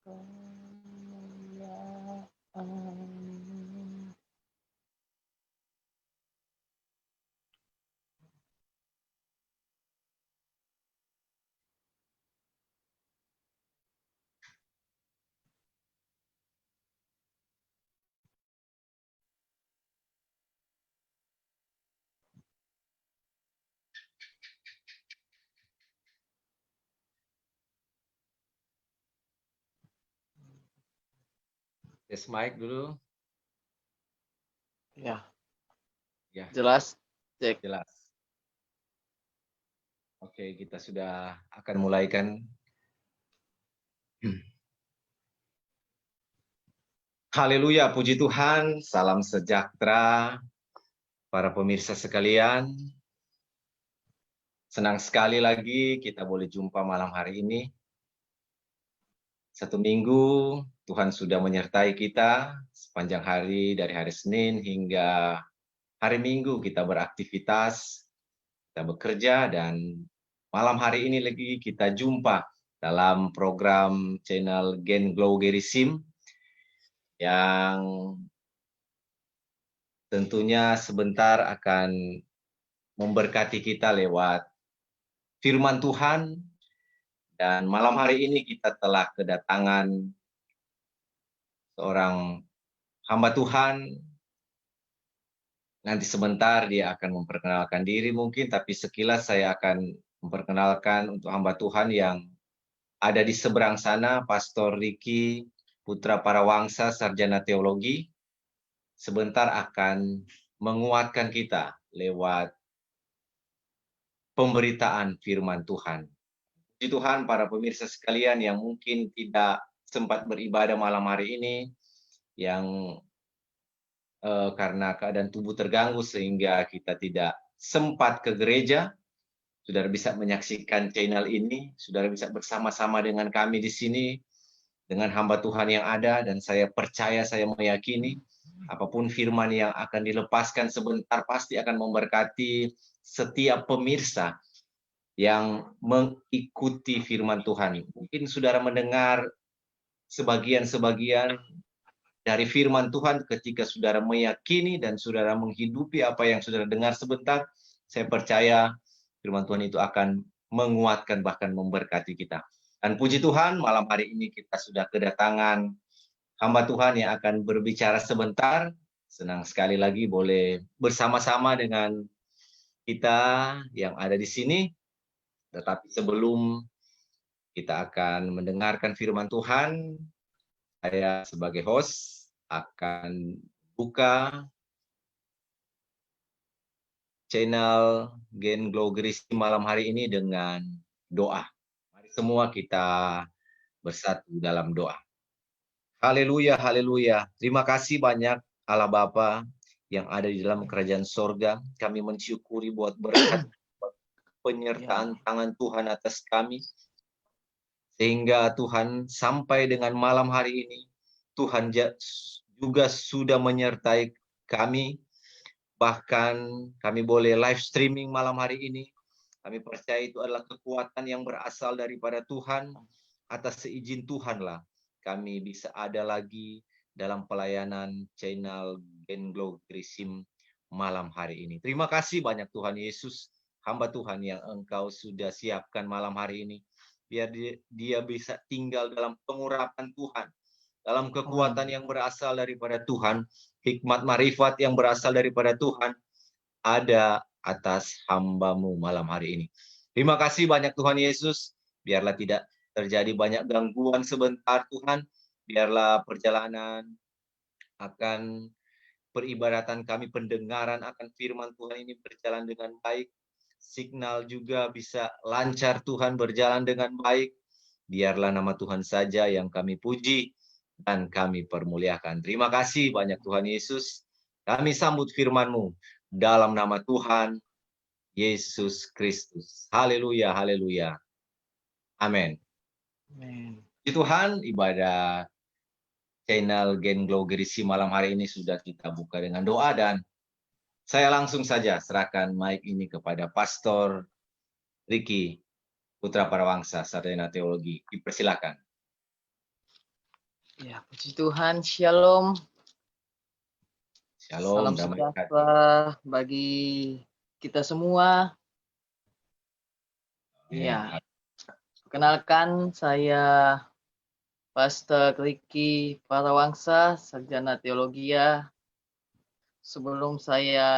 Kemuliaan. Tes mic dulu. Ya, Ya, jelas. Cek. jelas. Oke, kita sudah akan mulaikan. Haleluya, puji Tuhan, salam sejahtera para pemirsa sekalian. Senang sekali lagi kita boleh jumpa malam hari ini. Satu minggu Tuhan sudah menyertai kita sepanjang hari dari hari Senin hingga hari Minggu kita beraktivitas, kita bekerja, dan malam hari ini lagi kita jumpa dalam program channel Gen Glow Gerisim yang tentunya sebentar akan memberkati kita lewat firman Tuhan. Dan malam hari ini kita telah kedatangan seorang hamba Tuhan. Nanti sebentar dia akan memperkenalkan diri mungkin, tapi sekilas saya akan memperkenalkan untuk hamba Tuhan yang ada di seberang sana, Pastor Ricky Putra Parawangsa, Sarjana Teologi. Sebentar akan menguatkan kita lewat pemberitaan firman Tuhan. Puji Tuhan, para pemirsa sekalian yang mungkin tidak sempat beribadah malam hari ini, yang karena keadaan tubuh terganggu sehingga kita tidak sempat ke gereja, saudara bisa menyaksikan channel ini, saudara bisa bersama-sama dengan kami di sini, dengan hamba Tuhan yang ada, dan saya percaya, saya meyakini, apapun firman yang akan dilepaskan sebentar pasti akan memberkati setiap pemirsa yang mengikuti firman Tuhan. Mungkin saudara mendengar sebagian-sebagian dari firman Tuhan ketika saudara meyakini dan saudara menghidupi apa yang saudara dengar sebentar, saya percaya firman Tuhan itu akan menguatkan bahkan memberkati kita. Dan puji Tuhan, malam hari ini kita sudah kedatangan hamba Tuhan yang akan berbicara sebentar. Senang sekali lagi boleh bersama-sama dengan kita yang ada di sini. Tetapi sebelum kita akan mendengarkan firman Tuhan, saya sebagai host akan buka channel Gen Glow Gerisim malam hari ini dengan doa. Mari semua kita bersatu dalam doa. Haleluya, haleluya. Terima kasih banyak Allah Bapa yang ada di dalam kerajaan sorga. Kami mensyukuri buat berkat penyertaan tangan Tuhan atas kami. Sehingga Tuhan sampai dengan malam hari ini, Tuhan juga sudah menyertai kami. Bahkan kami boleh live streaming malam hari ini. Kami percaya itu adalah kekuatan yang berasal daripada Tuhan. Atas seizin Tuhanlah kami bisa ada lagi dalam pelayanan channel Gen Glow Gerisim malam hari ini. Terima kasih banyak Tuhan Yesus, hamba Tuhan yang Engkau sudah siapkan malam hari ini. Biar dia bisa tinggal dalam pengurapan Tuhan, dalam kekuatan yang berasal daripada Tuhan, hikmat marifat yang berasal daripada Tuhan, ada atas hamba-Mu malam hari ini. Terima kasih banyak Tuhan Yesus, biarlah tidak terjadi banyak gangguan sebentar Tuhan, biarlah perjalanan akan peribadatan kami, pendengaran akan firman Tuhan ini berjalan dengan baik, signal juga bisa lancar Tuhan, berjalan dengan baik. Biarlah nama Tuhan saja yang kami puji dan kami permuliakan. Terima kasih banyak Tuhan Yesus. Kami sambut firman-Mu dalam nama Tuhan Yesus Kristus. Haleluya, haleluya. Amin. Puji Tuhan, ibadah channel Gen Glow Gerisim malam hari ini sudah kita buka dengan doa, dan saya langsung saja serahkan mic ini kepada Pastor Ricky Putra Parawangsa, Sarjana Teologi. Dipersilakan. Ya, puji Tuhan, Shalom. Shalom, Salam damai sejahtera. sejahtera bagi kita semua. Ya, perkenalkan saya Pastor Ricky Parawangsa, sarjana teologia. Sebelum saya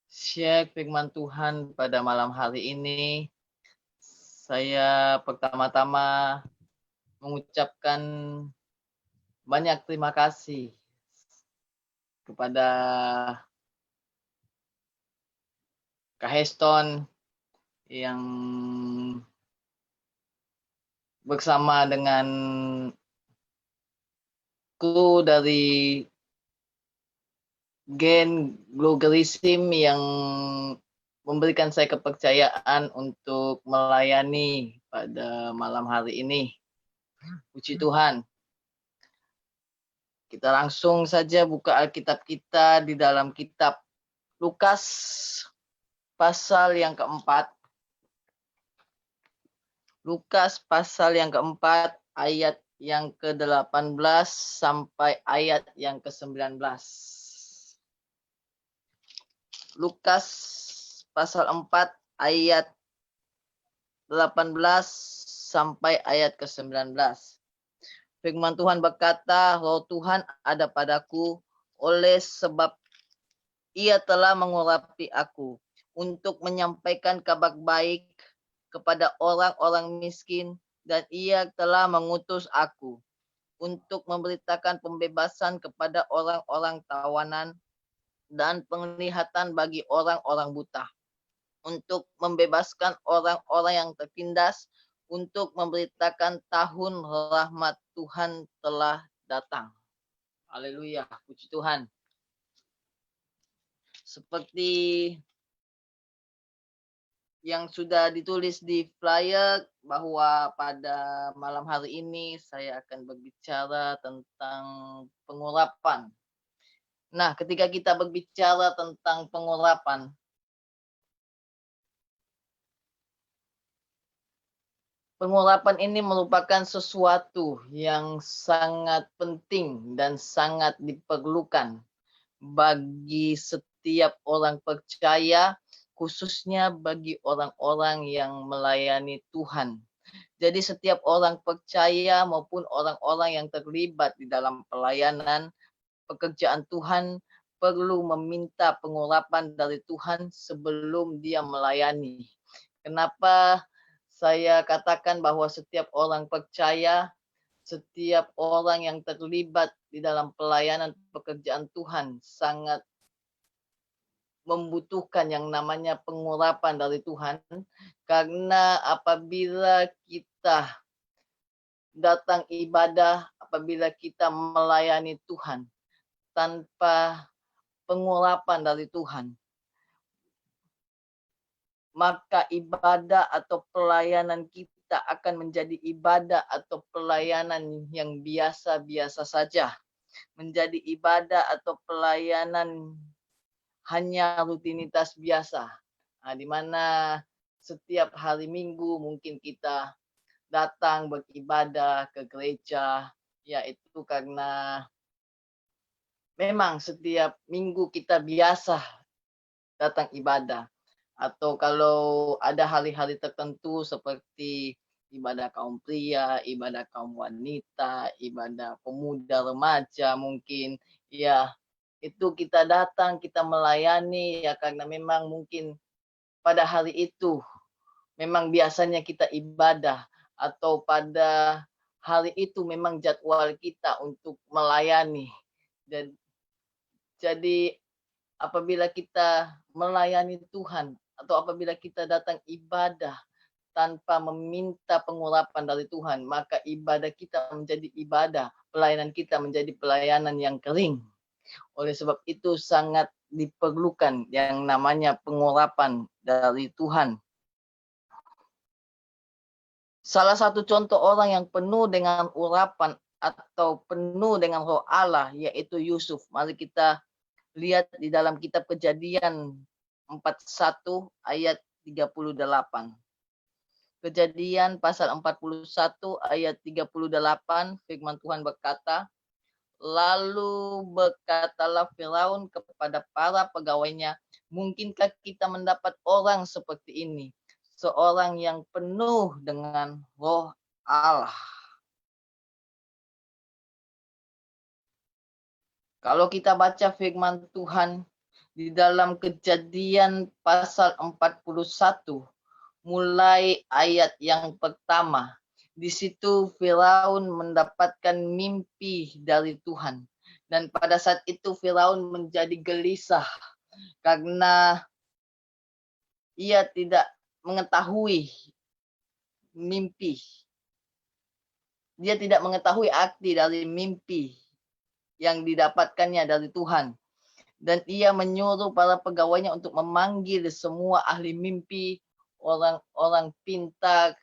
share firman Tuhan pada malam hari ini, saya pertama-tama mengucapkan banyak terima kasih kepada Kak Heston yang bersama dengan kru dari Gen Glogerism yang memberikan saya kepercayaan untuk melayani pada malam hari ini. Puji Tuhan. Kita langsung saja buka Alkitab kita di dalam kitab Lukas pasal yang keempat. Lukas pasal yang keempat ayat yang ke-18 sampai ayat yang ke-19. Lukas pasal 4 ayat 18 sampai ayat ke-19. Firman Tuhan berkata, Roh Tuhan ada padaku, oleh sebab Ia telah mengurapi aku untuk menyampaikan kabar baik kepada orang-orang miskin, dan Ia telah mengutus aku untuk memberitakan pembebasan kepada orang-orang tawanan dan penglihatan bagi orang-orang buta, untuk membebaskan orang-orang yang tertindas, untuk memberitakan tahun rahmat Tuhan telah datang. Haleluya, puji Tuhan. Seperti yang sudah ditulis di flyer, bahwa pada malam hari ini saya akan berbicara tentang pengurapan. Nah, ketika kita berbicara tentang pengurapan, pengurapan ini merupakan sesuatu yang sangat penting dan sangat diperlukan bagi setiap orang percaya, khususnya bagi orang-orang yang melayani Tuhan. Jadi setiap orang percaya maupun orang-orang yang terlibat di dalam pelayanan pekerjaan Tuhan perlu meminta pengurapan dari Tuhan sebelum dia melayani. Kenapa saya katakan bahwa setiap orang percaya, setiap orang yang terlibat di dalam pelayanan pekerjaan Tuhan sangat membutuhkan yang namanya pengurapan dari Tuhan, karena apabila kita datang ibadah, apabila kita melayani Tuhan tanpa pengurapan dari Tuhan, maka ibadah atau pelayanan kita akan menjadi ibadah atau pelayanan yang biasa-biasa saja, menjadi ibadah atau pelayanan hanya rutinitas biasa, di mana setiap hari Minggu mungkin kita datang beribadah ke gereja, yaitu karena memang setiap minggu kita biasa datang ibadah. Atau kalau ada hari-hari tertentu seperti ibadah kaum pria, ibadah kaum wanita, ibadah pemuda remaja mungkin, ya itu kita datang, kita melayani ya karena memang mungkin pada hari itu memang biasanya kita ibadah, atau pada hari itu memang jadwal kita untuk melayani. Jadi apabila kita melayani Tuhan atau apabila kita datang ibadah tanpa meminta pengurapan dari Tuhan, maka ibadah kita menjadi ibadah, pelayanan kita menjadi pelayanan yang kering. Oleh sebab itu sangat diperlukan yang namanya pengurapan dari Tuhan. Salah satu contoh orang yang penuh dengan urapan atau penuh dengan Roh Allah yaitu Yusuf. Mari kita lihat di dalam kitab Kejadian 41 ayat 38. Kejadian pasal 41 ayat 38, firman Tuhan berkata, lalu berkatalah Firaun kepada para pegawainya, mungkinkah kita mendapat orang seperti ini, seorang yang penuh dengan roh Allah. Kalau kita baca firman Tuhan di dalam Kejadian pasal 41, mulai ayat yang pertama, di situ Firaun mendapatkan mimpi dari Tuhan. Dan pada saat itu Firaun menjadi gelisah karena ia tidak mengetahui mimpi. Dia tidak mengetahui arti dari mimpi yang didapatkannya dari Tuhan. Dan ia menyuruh para pegawainya untuk memanggil semua ahli mimpi, orang-orang pintar,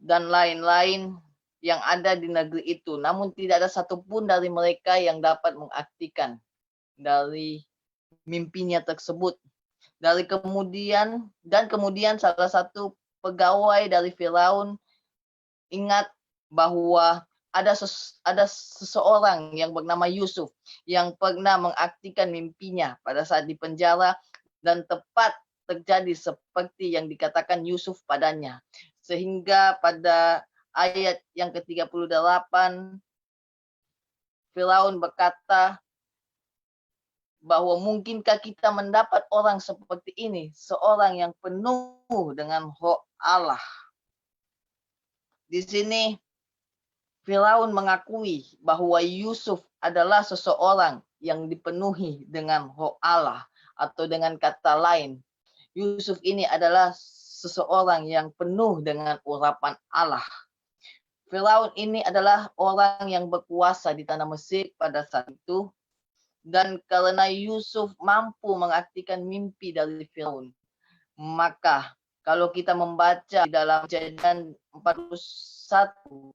dan lain-lain yang ada di negeri itu. Namun tidak ada satupun dari mereka yang dapat mengartikan dari mimpinya tersebut. Kemudian salah satu pegawai dari Firaun ingat bahwa ada seseorang yang bernama Yusuf yang pernah mengartikan mimpinya pada saat di penjara, dan tepat terjadi seperti yang dikatakan Yusuf padanya. Sehingga pada ayat yang ke-38 Firaun berkata bahwa mungkinkah kita mendapat orang seperti ini, seorang yang penuh dengan roh Allah. Di sini Firaun mengakui bahwa Yusuf adalah seseorang yang dipenuhi dengan roh Allah, atau dengan kata lain, Yusuf ini adalah seseorang yang penuh dengan urapan Allah. Firaun ini adalah orang yang berkuasa di tanah Mesir pada saat itu, dan karena Yusuf mampu mengartikan mimpi dari Firaun, maka kalau kita membaca di dalam Kejadian 41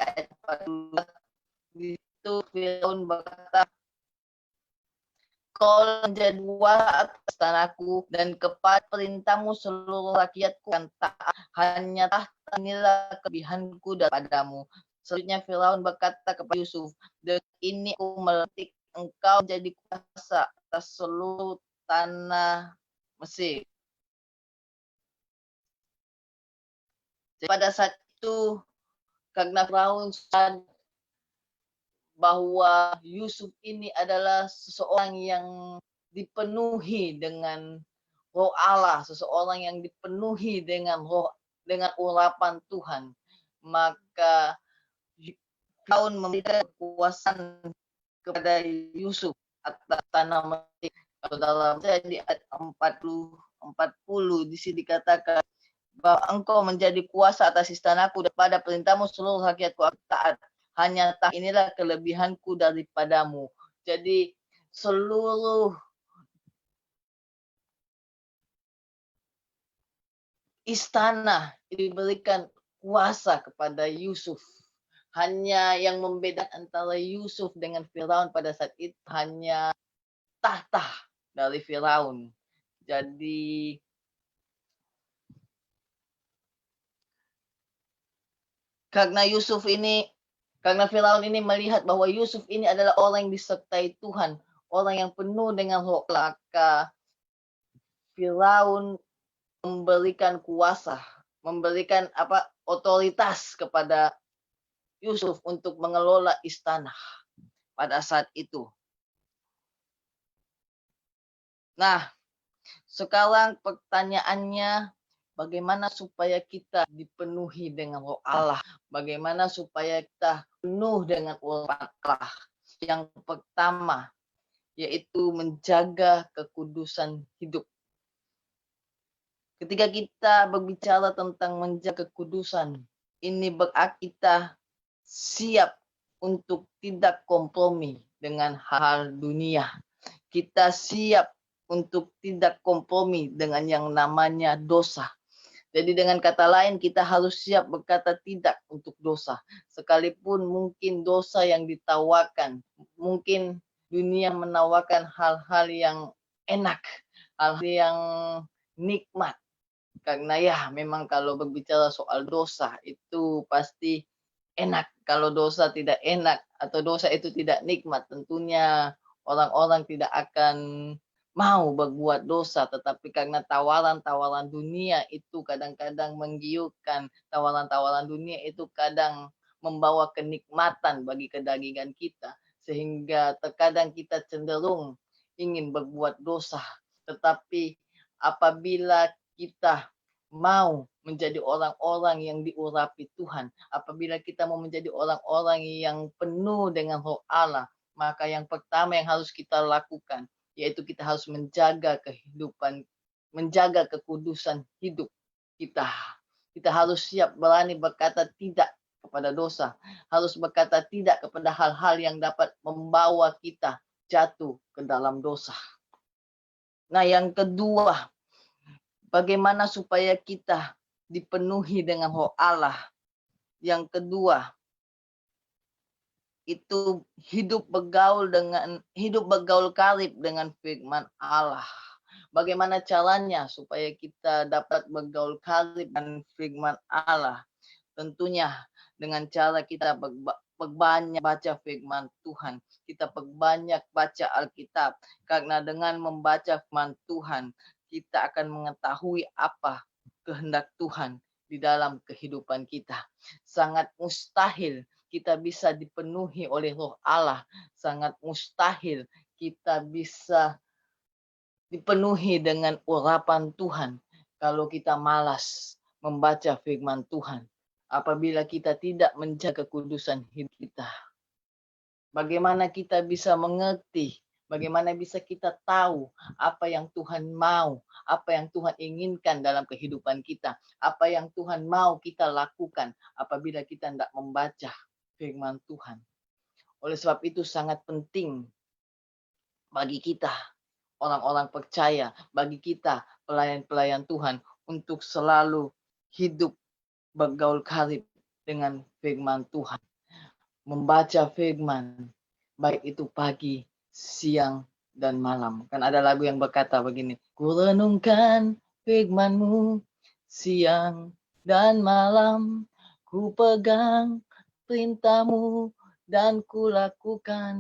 ayat 42, itu Firaun berkata, kau menjadi kuasa atas tanahku, dan kepada perintahmu seluruh rakyatku akan taat. Hanya tahta inilah kelebihanku daripadamu. Selanjutnya Firaun berkata kepada Yusuf, dengan ini aku melantik engkau menjadi kuasa atas seluruh tanah Mesir. Jadi pada saat itu, karena Firaun sadar bahwa Yusuf ini adalah seseorang yang dipenuhi dengan roh Allah, seseorang yang dipenuhi dengan urapan Tuhan, maka Firaun memberikan kekuasaan kepada Yusuf atas tanah Mesir. Kalau dalam di ayat 40 di sini dikatakan bahwa engkau menjadi kuasa atas istanaku, daripada perintahmu seluruh rakyatku akan taat. Hanya inilah kelebihanku daripadamu. Jadi seluruh istana diberikan kuasa kepada Yusuf. Hanya yang membedakan antara Yusuf dengan Firaun pada saat itu hanya tahta dari Firaun. Jadi karena Firaun ini melihat bahwa Yusuf ini adalah orang yang disertai Tuhan, orang yang penuh dengan roh, maka Firaun memberikan kuasa, memberikan otoritas kepada Yusuf untuk mengelola istana pada saat itu. Nah, sekarang pertanyaannya, bagaimana supaya kita dipenuhi dengan roh Allah? Bagaimana supaya kita penuh dengan urapan Allah? Yang pertama, yaitu menjaga kekudusan hidup. Ketika kita berbicara tentang menjaga kekudusan, ini berarti kita siap untuk tidak kompromi dengan hal dunia. Kita siap untuk tidak kompromi dengan yang namanya dosa. Jadi dengan kata lain, kita harus siap berkata tidak untuk dosa. Sekalipun mungkin dosa yang ditawarkan, mungkin dunia menawarkan hal-hal yang enak, hal yang nikmat. Karena ya memang kalau berbicara soal dosa itu pasti enak. Kalau dosa tidak enak atau dosa itu tidak nikmat, tentunya orang-orang tidak akan mau berbuat dosa. Tetapi karena tawaran-tawaran dunia itu kadang-kadang menggiurkan, tawaran-tawaran dunia itu kadang membawa kenikmatan bagi kedagingan kita. Sehingga terkadang kita cenderung ingin berbuat dosa. Tetapi apabila kita mau menjadi orang-orang yang diurapi Tuhan, apabila kita mau menjadi orang-orang yang penuh dengan Roh Allah, maka yang pertama yang harus kita lakukan yaitu kita harus menjaga kehidupan, menjaga kekudusan hidup kita. Kita harus siap berani berkata tidak kepada dosa, harus berkata tidak kepada hal-hal yang dapat membawa kita jatuh ke dalam dosa. Nah, yang kedua, bagaimana supaya kita dipenuhi dengan Roh Allah? Yang kedua, itu hidup bergaul karib dengan firman Allah. Bagaimana caranya supaya kita dapat bergaul karib dengan firman Allah? Tentunya dengan cara kita berbanyak baca firman Tuhan. Kita perbanyak baca Alkitab. Karena dengan membaca firman Tuhan, kita akan mengetahui apa kehendak Tuhan di dalam kehidupan kita. Sangat mustahil kita bisa dipenuhi oleh Roh Allah. Sangat mustahil kita bisa dipenuhi dengan urapan Tuhan kalau kita malas membaca firman Tuhan. Apabila kita tidak menjaga kekudusan hidup kita. Bagaimana kita bisa mengerti, bagaimana bisa kita tahu apa yang Tuhan mau, apa yang Tuhan inginkan dalam kehidupan kita, apa yang Tuhan mau kita lakukan apabila kita tidak membaca firman Tuhan. Oleh sebab itu sangat penting bagi kita, orang-orang percaya, bagi kita, pelayan-pelayan Tuhan, untuk selalu hidup bergaul karib dengan firman Tuhan. Membaca firman, baik itu pagi, siang, dan malam. Kan ada lagu yang berkata begini, ku renungkan firman-Mu siang dan malam, ku pegang perintah-Mu dan ku lakukan.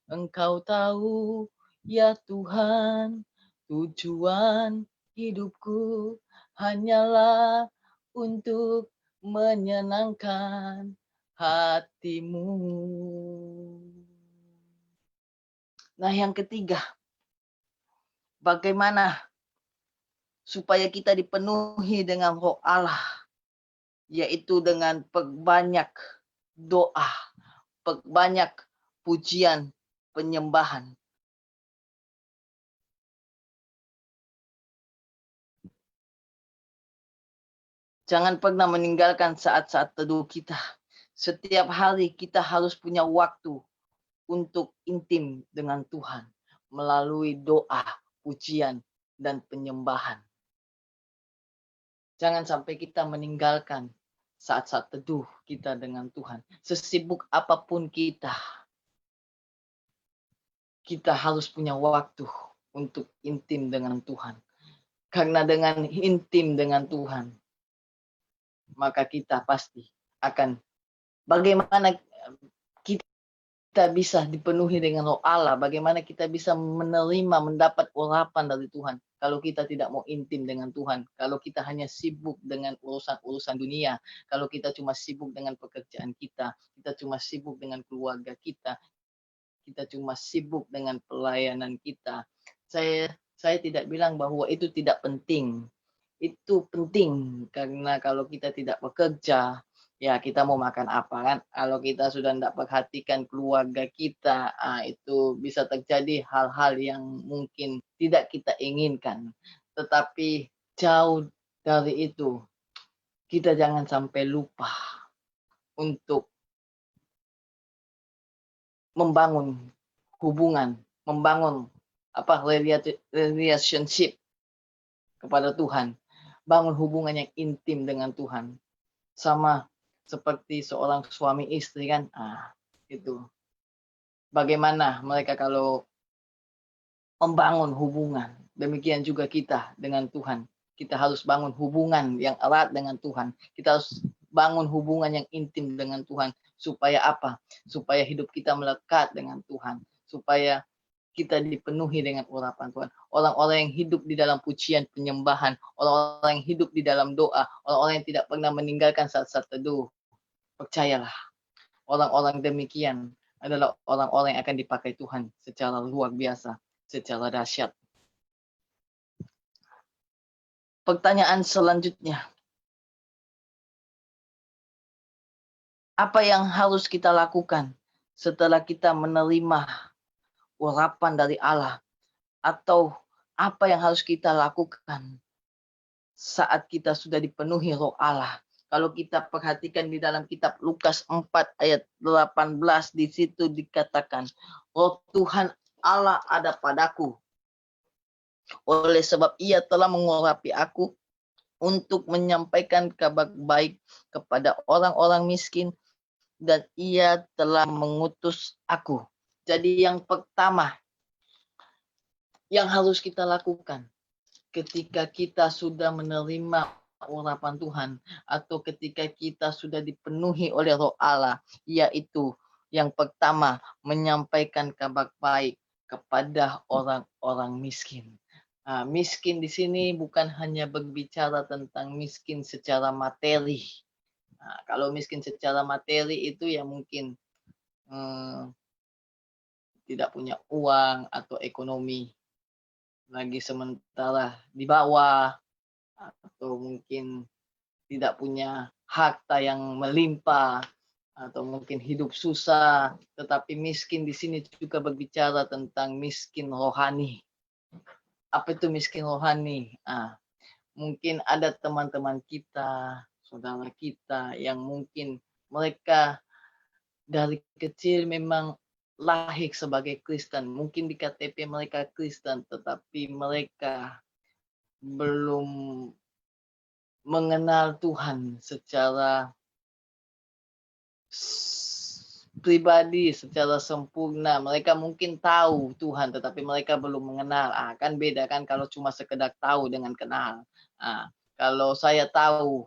Engkau tahu, ya Tuhan, tujuan hidupku hanyalah untuk menyenangkan hati-Mu. Nah, yang ketiga, bagaimana supaya kita dipenuhi dengan Roh Allah, yaitu dengan perbanyak doa, perbanyak pujian, penyembahan. Jangan pernah meninggalkan saat-saat teduh kita. Setiap hari kita harus punya waktu untuk intim dengan Tuhan melalui doa, pujian, dan penyembahan. Jangan sampai kita meninggalkan saat-saat teduh kita dengan Tuhan. Sesibuk apapun kita harus punya waktu untuk intim dengan Tuhan. Karena dengan intim dengan Tuhan, maka kita pasti akan bagaimana kita bisa dipenuhi dengan Roh Allah, bagaimana kita bisa menerima, mendapat urapan dari Tuhan kalau kita tidak mau intim dengan Tuhan, kalau kita hanya sibuk dengan urusan-urusan dunia, kalau kita cuma sibuk dengan pekerjaan kita cuma sibuk dengan keluarga kita cuma sibuk dengan pelayanan kita. Saya tidak bilang bahwa itu tidak penting. Itu penting karena kalau kita tidak bekerja, ya kita mau makan apa kan? Kalau kita sudah tidak perhatikan keluarga kita, itu bisa terjadi hal-hal yang mungkin tidak kita inginkan. Tetapi jauh dari itu, kita jangan sampai lupa untuk membangun hubungan, membangun relationship kepada Tuhan. Bangun hubungan yang intim dengan Tuhan. Sama seperti seorang suami istri kan. Itu. Bagaimana mereka kalau membangun hubungan. Demikian juga kita dengan Tuhan. Kita harus bangun hubungan yang erat dengan Tuhan. Kita harus bangun hubungan yang intim dengan Tuhan. Supaya apa? Supaya hidup kita melekat dengan Tuhan. Supaya kita dipenuhi dengan urapan Tuhan. Orang-orang yang hidup di dalam pujian penyembahan, orang-orang yang hidup di dalam doa, orang-orang yang tidak pernah meninggalkan saat-saat teduh. Percayalah, orang-orang demikian adalah orang-orang yang akan dipakai Tuhan secara luar biasa, secara dahsyat. Pertanyaan selanjutnya. Apa yang harus kita lakukan setelah kita menerima urapan dari Allah? Atau apa yang harus kita lakukan saat kita sudah dipenuhi Roh Allah? Kalau kita perhatikan di dalam kitab Lukas 4 ayat 18, di situ dikatakan, Roh Tuhan Allah ada padaku. Oleh sebab ia telah mengurapi aku untuk menyampaikan kabar baik kepada orang-orang miskin, dan ia telah mengutus aku. Jadi yang pertama yang harus kita lakukan ketika kita sudah menerima urapan Tuhan, atau ketika kita sudah dipenuhi oleh Roh Allah, yaitu yang pertama, menyampaikan kabar baik kepada orang-orang miskin. Miskin di sini bukan hanya berbicara tentang miskin secara materi. Kalau miskin secara materi itu ya mungkin tidak punya uang atau ekonomi lagi sementara di bawah, atau mungkin tidak punya harta yang melimpah, atau mungkin hidup susah. Tetapi miskin di sini juga berbicara tentang miskin rohani. Apa itu miskin rohani? Mungkin ada teman-teman kita, saudara kita yang mungkin mereka dari kecil memang lahir sebagai Kristen. Mungkin di KTP mereka Kristen, tetapi mereka belum mengenal Tuhan secara pribadi, secara sempurna. Mereka mungkin tahu Tuhan, tetapi mereka belum mengenal. Kan beda kan kalau cuma sekedar tahu dengan kenal. Kalau saya tahu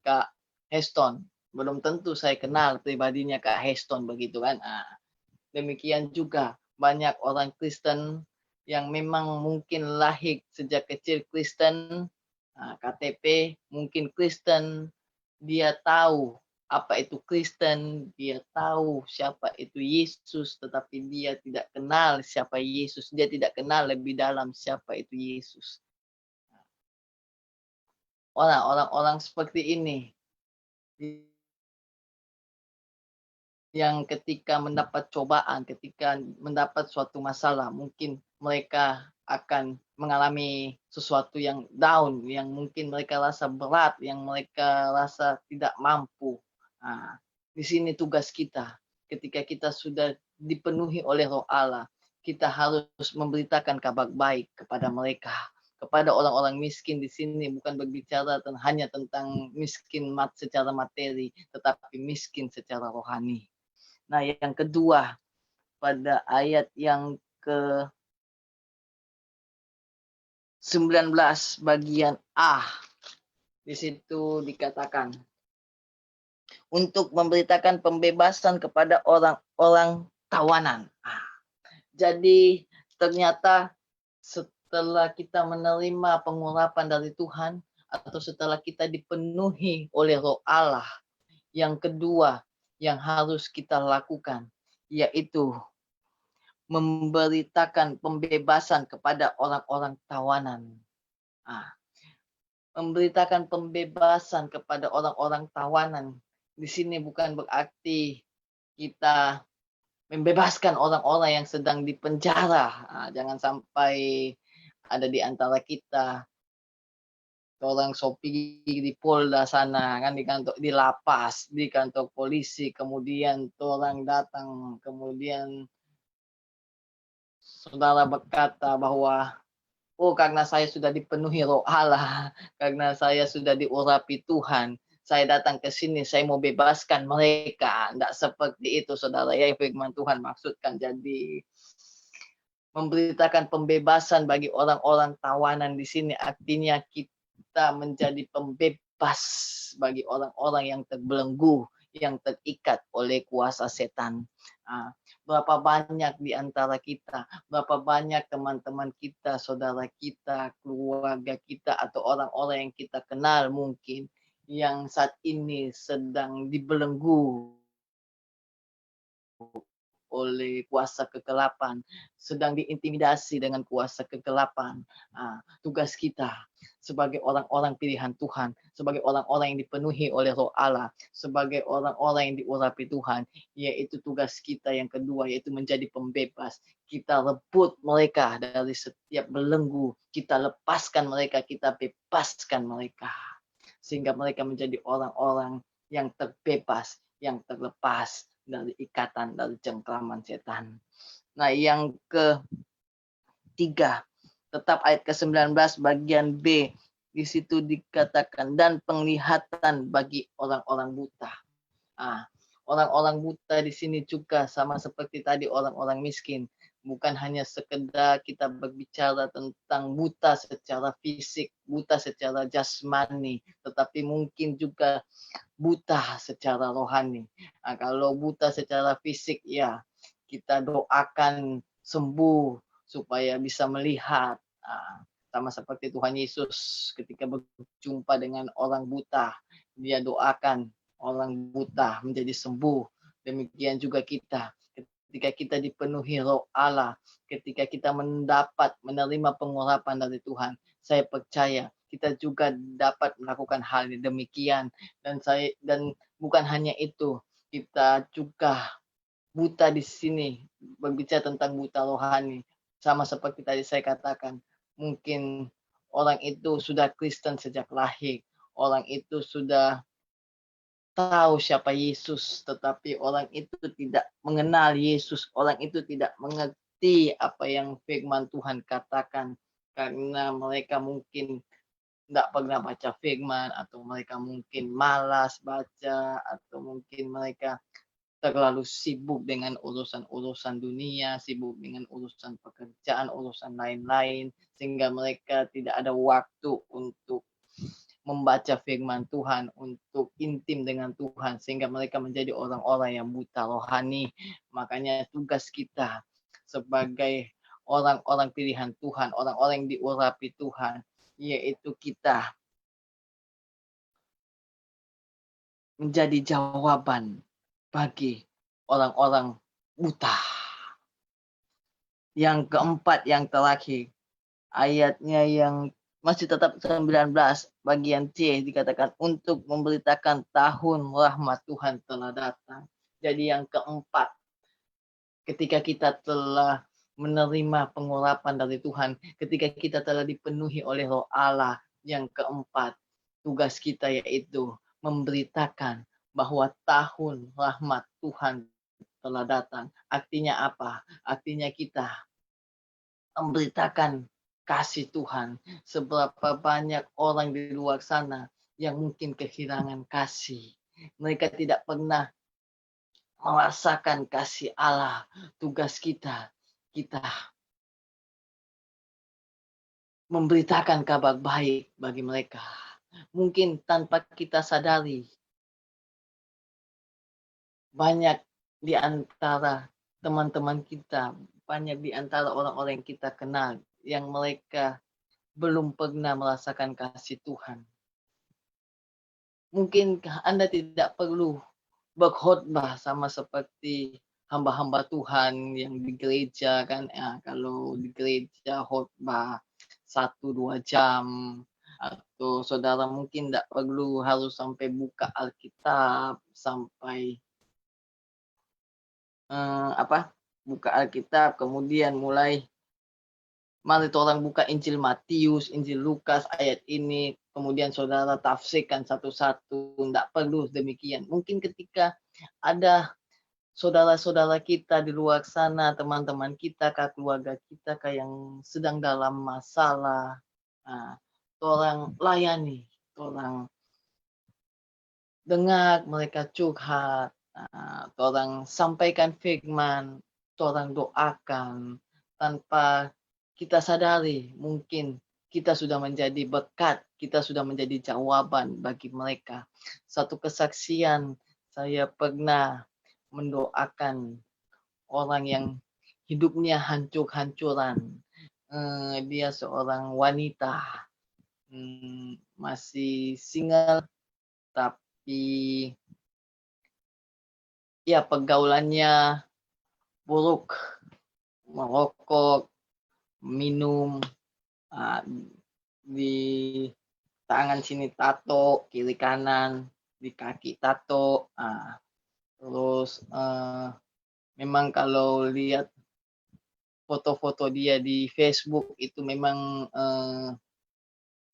Kak Heston, belum tentu saya kenal pribadinya Kak Heston, begitu kan. Demikian juga banyak orang Kristen yang memang mungkin lahir sejak kecil Kristen, KTP mungkin Kristen, dia tahu apa itu Kristen, dia tahu siapa itu Yesus, tetapi dia tidak kenal siapa Yesus, dia tidak kenal lebih dalam siapa itu Yesus. Orang-orang seperti ini yang ketika mendapat cobaan, ketika mendapat suatu masalah, mungkin mereka akan mengalami sesuatu yang down, yang mungkin mereka rasa berat, yang mereka rasa tidak mampu. Di sini tugas kita, ketika kita sudah dipenuhi oleh Roh Allah, kita harus memberitakan kabar baik kepada mereka, kepada orang-orang miskin. Di sini bukan berbicara hanya tentang miskin secara materi, tetapi miskin secara rohani. Nah, yang kedua, pada ayat yang ke-19 bagian A, di situ dikatakan, untuk memberitakan pembebasan kepada orang-orang tawanan. Jadi ternyata setelah kita menerima pengurapan dari Tuhan, atau setelah kita dipenuhi oleh Roh Allah, yang kedua yang harus kita lakukan yaitu memberitakan pembebasan kepada orang-orang tawanan. Memberitakan pembebasan kepada orang-orang tawanan di sini bukan berarti kita membebaskan orang-orang yang sedang dipenjara. Jangan sampai ada di antara kita orang sopi di Polda sana, kan di kantor, di lapas, di kantor polisi, kemudian orang datang, kemudian saudara berkata bahwa karena saya sudah dipenuhi Roh Allah, karena saya sudah diurapi Tuhan, saya datang ke sini, saya mau bebaskan mereka. Tidak seperti itu, saudara. Ya, firman Tuhan maksudkan. Jadi, memberitakan pembebasan bagi orang-orang tawanan di sini artinya kita menjadi pembebas bagi orang-orang yang terbelenggu, yang terikat oleh kuasa setan. Berapa banyak di antara kita, berapa banyak teman-teman kita, saudara kita, keluarga kita, atau orang-orang yang kita kenal mungkin, yang saat ini sedang dibelenggu oleh kuasa kegelapan, sedang diintimidasi dengan kuasa kegelapan. Tugas kita sebagai orang-orang pilihan Tuhan, sebagai orang-orang yang dipenuhi oleh Roh Allah, sebagai orang-orang yang diurapi Tuhan, yaitu tugas kita yang kedua, yaitu menjadi pembebas. Kita rebut mereka dari setiap belenggu, kita lepaskan mereka, kita bebaskan mereka, sehingga mereka menjadi orang-orang yang terbebas, yang terlepas dari ikatan, dari cengkraman setan. Nah, yang ketiga, tetap ayat ke-19 bagian B, di situ dikatakan, dan penglihatan bagi orang-orang buta. Orang-orang buta di sini juga sama seperti tadi orang-orang miskin. Bukan hanya sekedar kita berbicara tentang buta secara fisik, buta secara jasmani, tetapi mungkin juga buta secara rohani. Kalau buta secara fisik, ya kita doakan sembuh supaya bisa melihat. Sama seperti Tuhan Yesus ketika berjumpa dengan orang buta, dia doakan orang buta menjadi sembuh. Demikian juga kita, ketika kita dipenuhi Roh Allah, ketika kita menerima pengurapan dari Tuhan, saya percaya kita juga dapat melakukan hal demikian. Dan bukan hanya itu, kita juga buta di sini berbicara tentang buta rohani, sama seperti tadi saya katakan, mungkin orang itu sudah Kristen sejak lahir, orang itu sudah tahu siapa Yesus, tetapi orang itu tidak mengenal Yesus, orang itu tidak mengerti apa yang firman Tuhan katakan, karena mereka mungkin tidak pernah baca firman, atau mereka mungkin malas baca, atau mungkin mereka terlalu sibuk dengan urusan-urusan dunia, sibuk dengan urusan pekerjaan, urusan lain-lain, sehingga mereka tidak ada waktu untuk membaca firman Tuhan, untuk intim dengan Tuhan, sehingga mereka menjadi orang-orang yang buta rohani. Makanya tugas kita sebagai orang-orang pilihan Tuhan, orang-orang yang diurapi Tuhan, yaitu kita menjadi jawaban bagi orang-orang buta. Yang keempat, yang terakhir, ayatnya yang masih tetap 19 bagian C dikatakan, untuk memberitakan tahun rahmat Tuhan telah datang. Jadi yang keempat, ketika kita telah menerima pengurapan dari Tuhan, ketika kita telah dipenuhi oleh Roh Allah, yang keempat, tugas kita yaitu memberitakan bahwa tahun rahmat Tuhan telah datang. Artinya apa? Artinya kita memberitakan kasih Tuhan. Seberapa banyak orang di luar sana yang mungkin kehilangan kasih. Mereka tidak pernah merasakan kasih Allah. Tugas kita memberitakan kabar baik bagi mereka. Mungkin tanpa kita sadari, banyak di antara teman-teman kita, banyak di antara orang-orang yang kita kenal, yang mereka belum pernah merasakan kasih Tuhan. Mungkin Anda tidak perlu berkhotbah sama seperti hamba-hamba Tuhan yang di gereja kan, kalau di gereja khotbah 1-2 jam, atau saudara mungkin tidak perlu harus sampai buka Alkitab, sampai buka Alkitab, kemudian mulai mari orang buka Injil Matius, Injil Lukas, ayat ini, kemudian saudara tafsirkan satu-satu. Tidak perlu demikian. Mungkin ketika ada saudara-saudara kita di luar sana, teman-teman kita, keluarga kita yang sedang dalam masalah, orang layani, orang dengar mereka curhat, orang sampaikan firman, orang doakan, tanpa kita sadari mungkin kita sudah menjadi berkat, kita sudah menjadi jawaban bagi mereka. Satu kesaksian, saya pernah mendoakan orang yang hidupnya hancur-hancuran. Dia seorang wanita, masih single, tapi ya pergaulannya buruk, merokok, minum, di tangan sini tato, kiri kanan, di kaki tato. Terus memang kalau lihat foto-foto dia di Facebook itu memang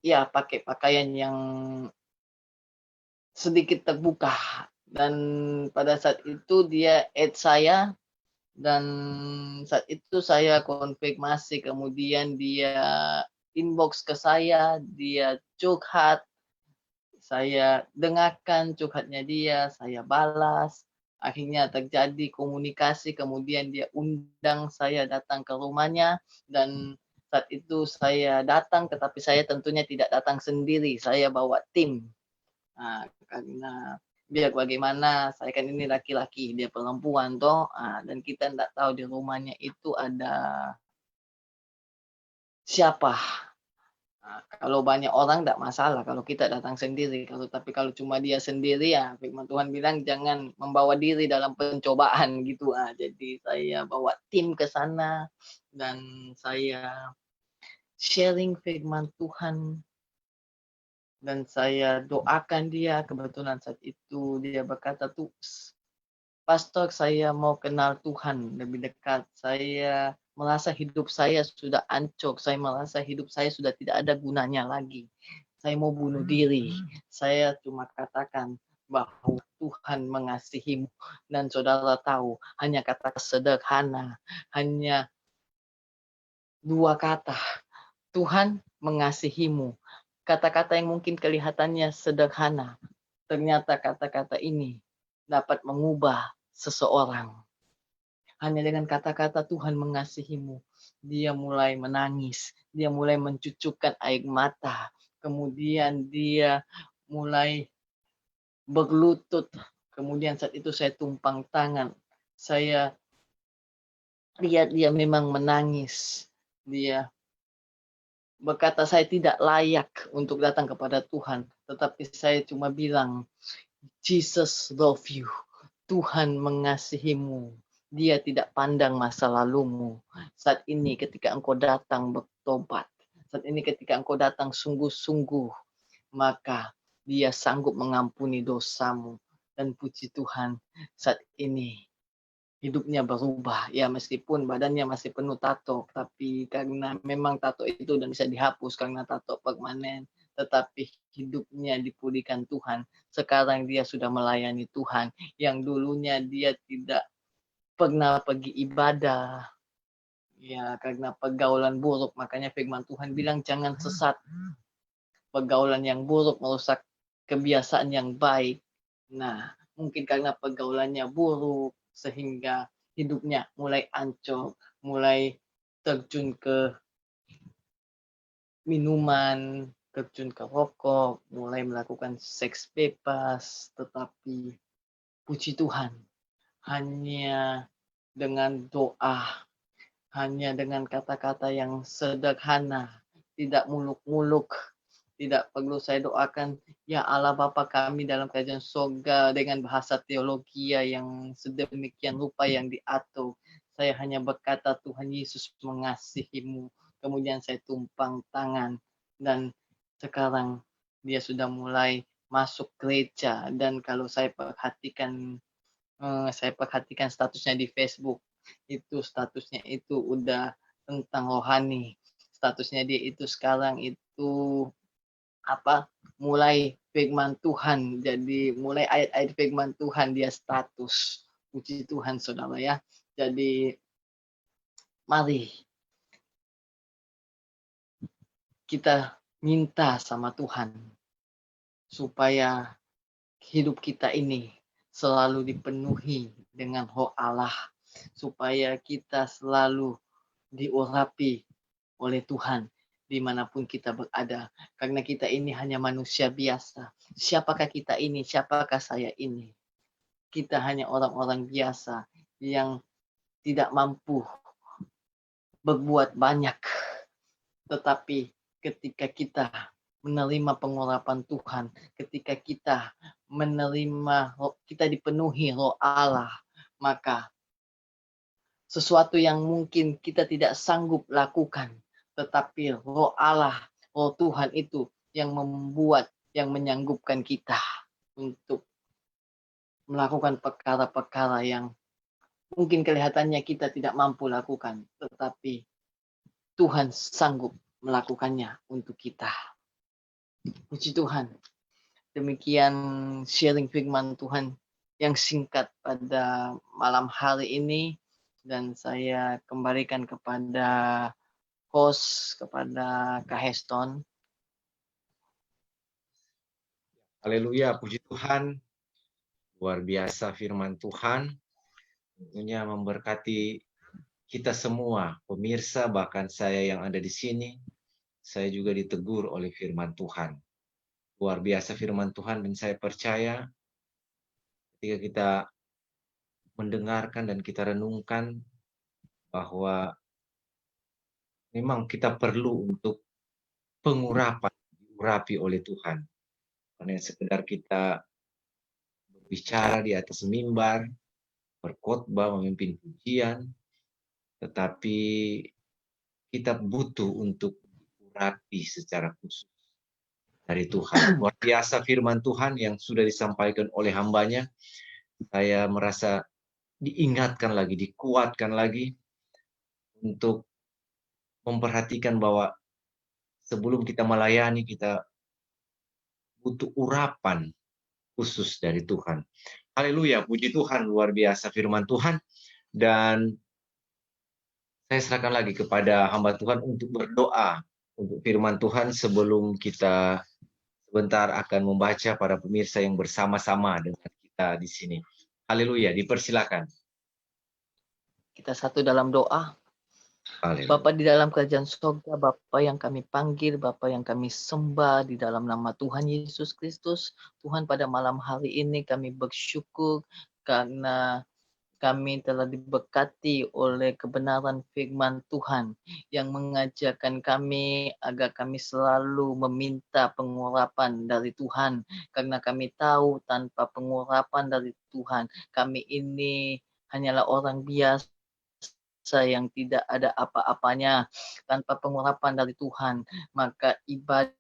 ya pakai pakaian yang sedikit terbuka, dan pada saat itu dia add saya, dan saat itu saya konfirmasi, kemudian dia inbox ke saya, dia curhat, saya dengarkan curhatnya dia, saya balas, akhirnya terjadi komunikasi, kemudian dia undang saya datang ke rumahnya, dan saat itu saya datang, tetapi saya tentunya tidak datang sendiri, saya bawa tim. Karena biar bagaimana, saya kan ini laki-laki, dia perempuan toh, dan kita tidak tahu di rumahnya itu ada siapa. Kalau banyak orang tidak masalah, kalau kita datang sendiri. Tapi kalau cuma dia sendiri, ya firman Tuhan bilang jangan membawa diri dalam pencobaan gitu. Jadi saya bawa tim ke sana dan saya sharing firman Tuhan dan saya doakan dia. Kebetulan saat itu dia berkata, tuh, Pastor, saya mau kenal Tuhan lebih dekat. Saya merasa hidup saya sudah ancur. Saya merasa hidup saya sudah tidak ada gunanya lagi. Saya mau bunuh diri. Saya cuma katakan bahwa Tuhan mengasihimu. Dan saudara tahu, hanya kata sederhana, hanya 2 kata. Tuhan mengasihimu. Kata-kata yang mungkin kelihatannya sederhana, ternyata kata-kata ini dapat mengubah seseorang. Hanya dengan kata-kata Tuhan mengasihimu, dia mulai menangis, dia mulai mencucurkan air mata, kemudian dia mulai berlutut, kemudian saat itu saya tumpang tangan, saya lihat dia memang menangis, dia berkata saya tidak layak untuk datang kepada Tuhan, tetapi saya cuma bilang, Jesus love you. Tuhan mengasihimu. Dia tidak pandang masa lalumu. Saat ini ketika engkau datang bertobat, saat ini ketika engkau datang sungguh-sungguh, maka dia sanggup mengampuni dosamu. Dan puji Tuhan, saat ini hidupnya berubah. Ya meskipun badannya masih penuh tato, tapi karena memang tato itu udah bisa dihapus karena tato permanen, tetapi hidupnya dipulihkan Tuhan. Sekarang dia sudah melayani Tuhan. Yang dulunya dia tidak pernah pergi ibadah. Ya karena pergaulan buruk, makanya firman Tuhan bilang jangan sesat. Pergaulan yang buruk merusak kebiasaan yang baik. Nah, mungkin karena pergaulannya buruk, sehingga hidupnya mulai ancur, mulai terjun ke minuman, terjun ke rokok, mulai melakukan seks bebas. Tetapi puji Tuhan, hanya dengan doa, hanya dengan kata-kata yang sederhana, tidak muluk-muluk, tidak perlu saya doakan, ya Allah Bapa kami dalam kerajaan surga dengan bahasa teologi yang sedemikian rupa yang diatur. Saya hanya berkata Tuhan Yesus mengasihimu. Kemudian saya tumpang tangan dan sekarang dia sudah mulai masuk gereja, dan kalau saya perhatikan statusnya di Facebook, itu statusnya itu udah tentang rohani. Statusnya dia itu sekarang itu mulai firman Tuhan, jadi mulai ayat-ayat firman Tuhan dia status. Puji Tuhan saudara ya. Jadi mari kita minta sama Tuhan supaya hidup kita ini selalu dipenuhi dengan roh Allah, supaya kita selalu diurapi oleh Tuhan. dimanapun kita berada. Karena kita ini hanya manusia biasa. Siapakah kita ini? Siapakah saya ini? Kita hanya orang-orang biasa yang tidak mampu berbuat banyak. Tetapi ketika kita menerima pengurapan Tuhan, ketika kita kita dipenuhi Roh Allah, maka sesuatu yang mungkin kita tidak sanggup lakukan, tetapi Roh Allah, Roh Tuhan itu yang menyanggupkan kita untuk melakukan perkara-perkara yang mungkin kelihatannya kita tidak mampu lakukan, tetapi Tuhan sanggup melakukannya untuk kita. Puji Tuhan. Demikian sharing firman Tuhan yang singkat pada malam hari ini, dan saya kembalikan kepada host, kepada Kak Heston. Haleluya, puji Tuhan. Luar biasa firman Tuhan. Tentunya memberkati kita semua, pemirsa, bahkan saya yang ada di sini. Saya juga ditegur oleh firman Tuhan. Luar biasa firman Tuhan, dan saya percaya ketika kita mendengarkan dan kita renungkan bahwa memang kita perlu untuk pengurapan, diurapi oleh Tuhan. Karena sekedar kita berbicara di atas mimbar, berkhotbah, memimpin pujian, tetapi kita butuh untuk diurapi secara khusus dari Tuhan. Luar biasa firman Tuhan yang sudah disampaikan oleh hambanya. Saya merasa diingatkan lagi, dikuatkan lagi untuk memperhatikan bahwa sebelum kita melayani, kita butuh urapan khusus dari Tuhan. Haleluya, puji Tuhan, luar biasa firman Tuhan. Dan saya serahkan lagi kepada hamba Tuhan untuk berdoa untuk firman Tuhan sebelum kita sebentar akan membaca para pemirsa yang bersama-sama dengan kita di sini. Haleluya, dipersilakan. Kita satu dalam doa. Haleluya. Bapa di dalam kerajaan surga, Bapa yang kami panggil, Bapa yang kami sembah di dalam nama Tuhan Yesus Kristus. Tuhan, pada malam hari ini kami bersyukur karena kami telah diberkati oleh kebenaran firman Tuhan yang mengajarkan kami agar kami selalu meminta pengurapan dari Tuhan. Karena kami tahu tanpa pengurapan dari Tuhan, kami ini hanyalah orang biasa yang tidak ada apa-apanya. Tanpa pengurapan dari Tuhan, maka ibadah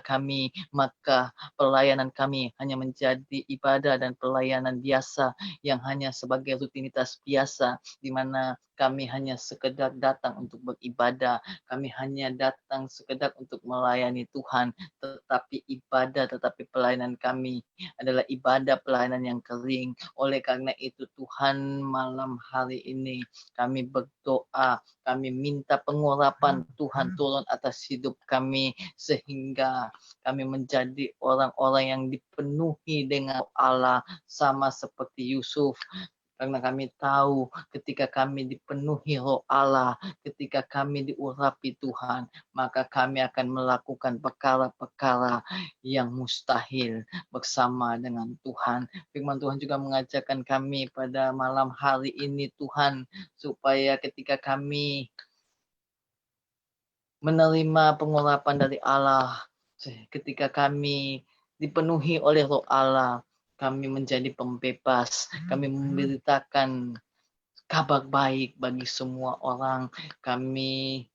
kami, maka pelayanan kami hanya menjadi ibadah dan pelayanan biasa yang hanya sebagai rutinitas biasa, di mana kami hanya sekedar datang untuk beribadah, kami hanya datang sekedar untuk melayani Tuhan, tetapi pelayanan kami adalah ibadah pelayanan yang kering. Oleh karena itu Tuhan, malam hari ini kami berdoa, kami minta pengurapan Tuhan turun atas hidup kami, sehingga kami menjadi orang-orang yang dipenuhi dengan Allah, sama seperti Yusuf. Karena kami tahu ketika kami dipenuhi Roh Allah, ketika kami diurapi Tuhan, maka kami akan melakukan perkara-perkara yang mustahil bersama dengan Tuhan. Firman Tuhan juga mengajarkan kami pada malam hari ini, Tuhan, supaya ketika kami menerima pengurapan dari Allah, ketika kami dipenuhi oleh Roh Allah, kami menjadi pembebas, kami memberitakan kabar baik bagi semua orang, kami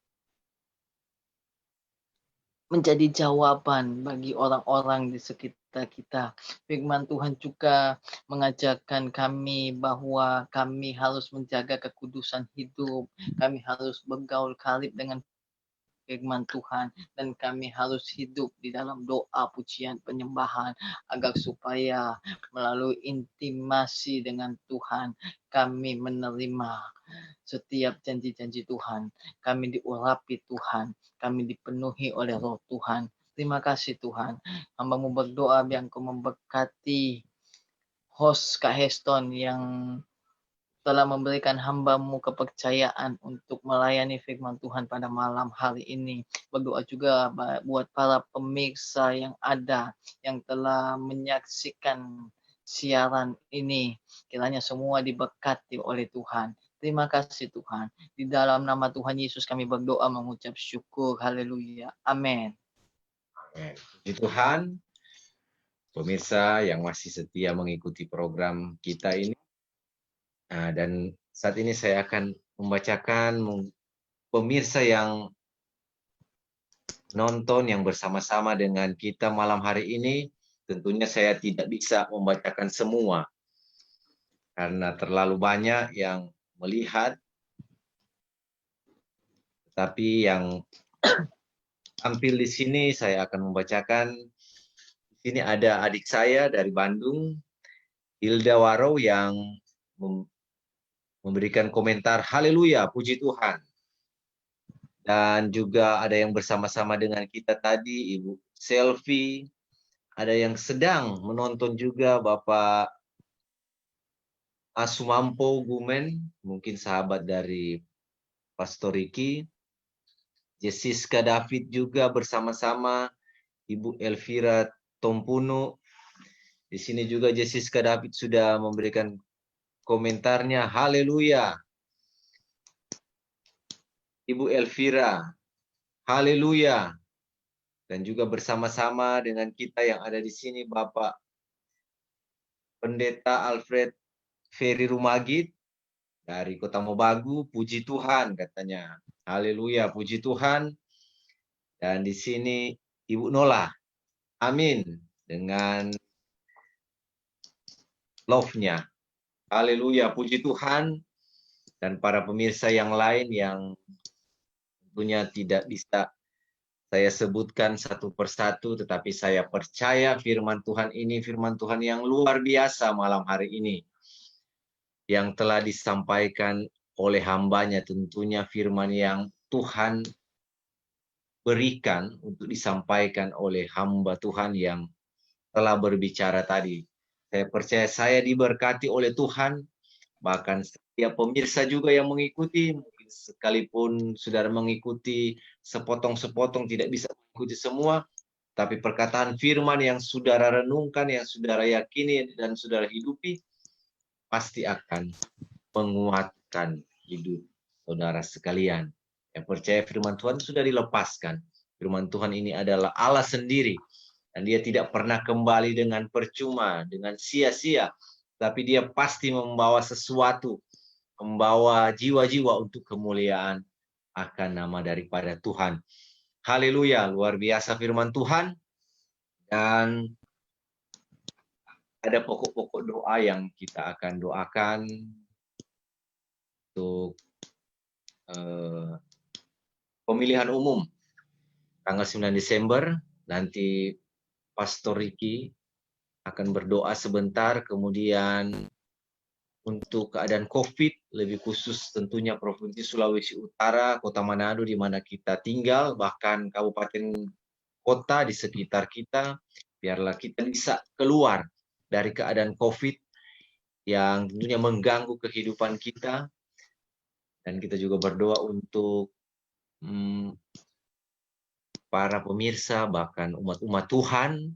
menjadi jawaban bagi orang-orang di sekitar kita. Firman Tuhan juga mengajarkan kami bahwa kami harus menjaga kekudusan hidup, kami harus bergaul karib dengan firman Tuhan, dan kami harus hidup di dalam doa, pujian, penyembahan, agar supaya melalui intimasi dengan Tuhan kami menerima setiap janji-janji Tuhan, kami diurapi Tuhan, kami dipenuhi oleh Roh Tuhan. Terima kasih Tuhan. Hamba-Mu berdoa biar Engkau memberkati host Kak Heston yang telah memberikan hamba-Mu kepercayaan untuk melayani firman Tuhan pada malam hari ini. Berdoa juga buat para pemirsa yang ada, yang telah menyaksikan siaran ini. Kiranya semua diberkati oleh Tuhan. Terima kasih Tuhan. Di dalam nama Tuhan Yesus kami berdoa mengucap syukur. Haleluya. Amin. Puji Tuhan, pemirsa yang masih setia mengikuti program kita ini. Dan saat ini saya akan membacakan pemirsa yang nonton yang bersama-sama dengan kita malam hari ini. Tentunya saya tidak bisa membacakan semua karena terlalu banyak yang melihat. Tapi yang tampil di sini saya akan membacakan. Di sini ada adik saya dari Bandung, Hilda Waro, yang memberikan komentar haleluya, puji Tuhan. Dan juga ada yang bersama-sama dengan kita tadi, Ibu Selfie. Ada yang sedang menonton juga, Bapak Asumampo Gumen, mungkin sahabat dari Pastor Ricky. Jessica David juga bersama-sama, Ibu Elvira Tompuno. Di sini juga Jessica David sudah memberikan komentarnya, haleluya. Ibu Elvira, haleluya. Dan juga bersama-sama dengan kita yang ada di sini, Bapak Pendeta Alfred Ferry Rumagit dari Kota Mobagu, puji Tuhan katanya. Haleluya, puji Tuhan. Dan di sini Ibu Nola, amin, dengan love-nya. Haleluya, puji Tuhan. Dan para pemirsa yang lain yang tentunya tidak bisa saya sebutkan satu persatu, tetapi saya percaya firman Tuhan ini firman Tuhan yang luar biasa malam hari ini, yang telah disampaikan oleh hambanya, tentunya firman yang Tuhan berikan untuk disampaikan oleh hamba Tuhan yang telah berbicara tadi. Saya percaya saya diberkati oleh Tuhan, bahkan setiap pemirsa juga yang mengikuti, mungkin sekalipun saudara mengikuti sepotong-sepotong, tidak bisa mengikuti semua, tapi perkataan firman yang saudara renungkan, yang saudara yakini, dan saudara hidupi, pasti akan menguatkan hidup saudara sekalian. Yang percaya firman Tuhan sudah dilepaskan. Firman Tuhan ini adalah Allah sendiri. Dan dia tidak pernah kembali dengan percuma, dengan sia-sia. Tapi dia pasti membawa sesuatu, membawa jiwa-jiwa untuk kemuliaan akan nama daripada Tuhan. Haleluya, luar biasa firman Tuhan. Dan ada pokok-pokok doa yang kita akan doakan untuk pemilihan umum tanggal 9 Desember. Nanti Pastor Ricky akan berdoa sebentar, kemudian untuk keadaan COVID, lebih khusus tentunya Provinsi Sulawesi Utara, Kota Manado di mana kita tinggal, bahkan kabupaten kota di sekitar kita, biarlah kita bisa keluar dari keadaan COVID yang tentunya mengganggu kehidupan kita. Dan kita juga berdoa untuk para pemirsa, bahkan umat-umat Tuhan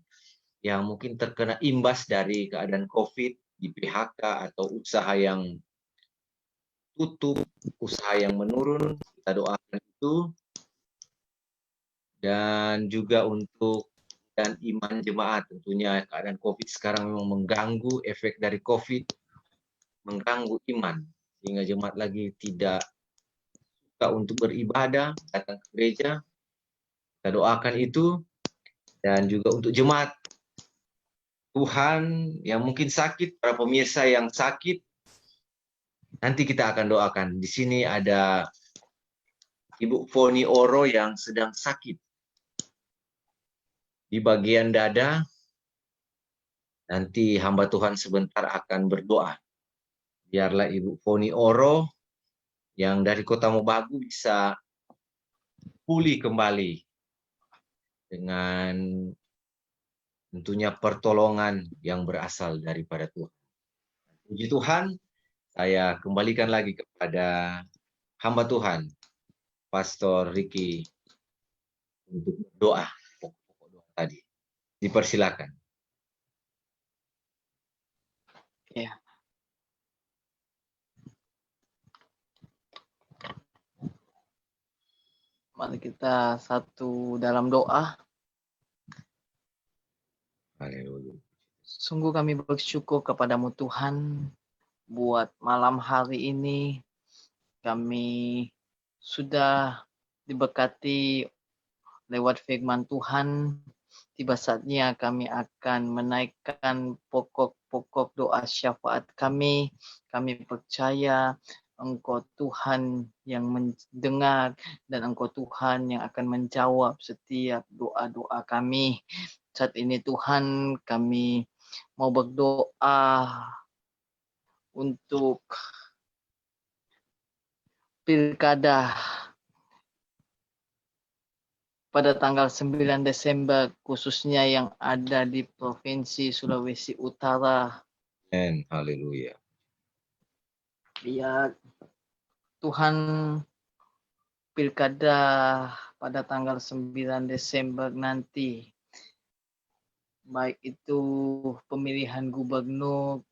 yang mungkin terkena imbas dari keadaan COVID, di PHK atau usaha yang tutup, usaha yang menurun, kita doakan itu. Dan juga untuk dan iman jemaat, tentunya keadaan COVID sekarang memang mengganggu, efek dari COVID mengganggu iman, sehingga jemaat lagi tidak suka untuk beribadah, datang ke gereja. Kita doakan itu. Dan juga untuk jemaat Tuhan yang mungkin sakit, para pemirsa yang sakit, nanti kita akan doakan. Di sini ada Ibu Foni Oro yang sedang sakit di bagian dada. Nanti hamba Tuhan sebentar akan berdoa. Biarlah Ibu Foni Oro yang dari Kota Mobagu bisa pulih kembali dengan tentunya pertolongan yang berasal daripada Tuhan. Puji Tuhan, Saya kembalikan lagi kepada hamba Tuhan, Pastor Ricky, untuk doa, pokok-pokok doa tadi. Dipersilakan. Ya. Mari kita satu dalam doa. Haleluya. Sungguh kami bersyukur kepadamu Tuhan, buat malam hari ini kami sudah diberkati lewat firman Tuhan. Tiba saatnya kami akan menaikkan pokok-pokok doa syafaat kami. Kami percaya Engkau Tuhan yang mendengar dan Engkau Tuhan yang akan menjawab setiap doa-doa kami. Saat ini Tuhan, kami mau berdoa untuk pilkada pada tanggal 9 Desember, khususnya yang ada di Provinsi Sulawesi Utara. Amen. Haleluya. Ya Tuhan, pilkada pada tanggal 9 Desember nanti, baik itu pemilihan gubernur,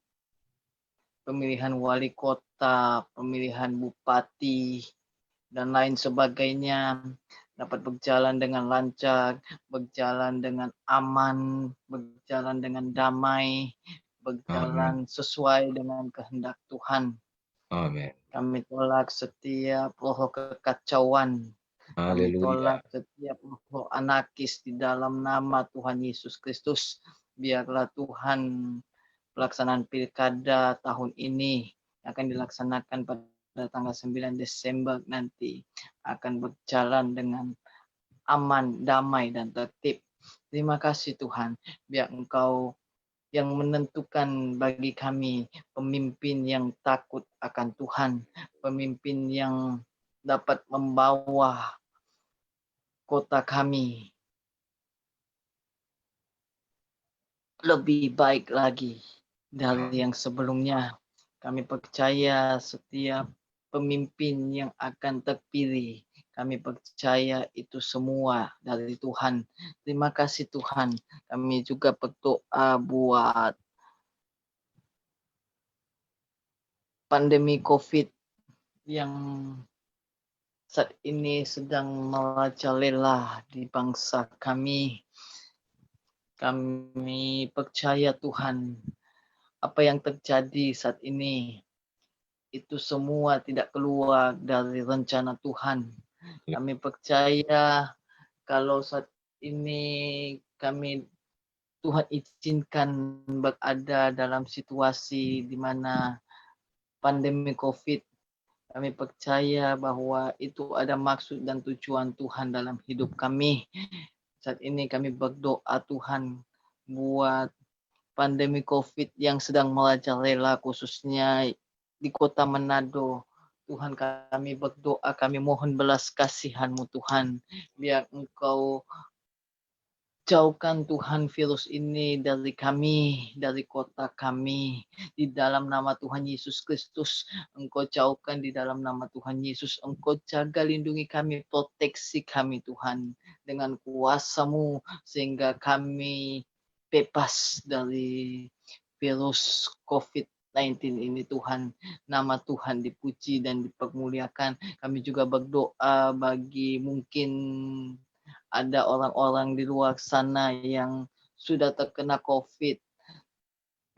pemilihan wali kota, pemilihan bupati, dan lain sebagainya, dapat berjalan dengan lancar, berjalan dengan aman, berjalan dengan damai, berjalan sesuai dengan kehendak Tuhan. Amin. Kami tolak setiap roh kekacauan. Kami Haleluya. tolak setiap roh anarkis di dalam nama Tuhan Yesus Kristus. Biarlah Tuhan pelaksanaan pilkada tahun ini akan dilaksanakan pada tanggal 9 Desember nanti akan berjalan dengan aman, damai, dan tertib. Terima kasih Tuhan, biar Engkau yang menentukan bagi kami pemimpin yang takut akan Tuhan, pemimpin yang dapat membawa kota kami lebih baik lagi dari yang sebelumnya. Kami percaya setiap pemimpin yang akan terpilih, kami percaya itu semua dari Tuhan. Terima kasih Tuhan. Kami juga berdoa buat pandemi COVID yang saat ini sedang merajalela di bangsa kami. Kami percaya Tuhan, apa yang terjadi saat ini itu semua tidak keluar dari rencana Tuhan. Kami percaya kalau saat ini kami Tuhan izinkan berada dalam situasi di mana pandemi COVID, kami percaya bahwa itu ada maksud dan tujuan Tuhan dalam hidup kami. Saat ini kami berdoa Tuhan buat pandemi COVID yang sedang merajalela khususnya di kota Manado. Tuhan, kami berdoa, kami mohon belas kasihan-Mu Tuhan, biar Engkau jauhkan Tuhan virus ini dari kami, dari kota kami. Di dalam nama Tuhan Yesus Kristus, Engkau jauhkan di dalam nama Tuhan Yesus. Engkau jaga, lindungi kami, proteksi kami Tuhan dengan kuasa-Mu, sehingga kami bebas dari virus COVID-19 ini Tuhan. Nama Tuhan dipuji dan dipermuliakan. Kami juga berdoa bagi mungkin ada orang-orang di luar sana yang sudah terkena COVID.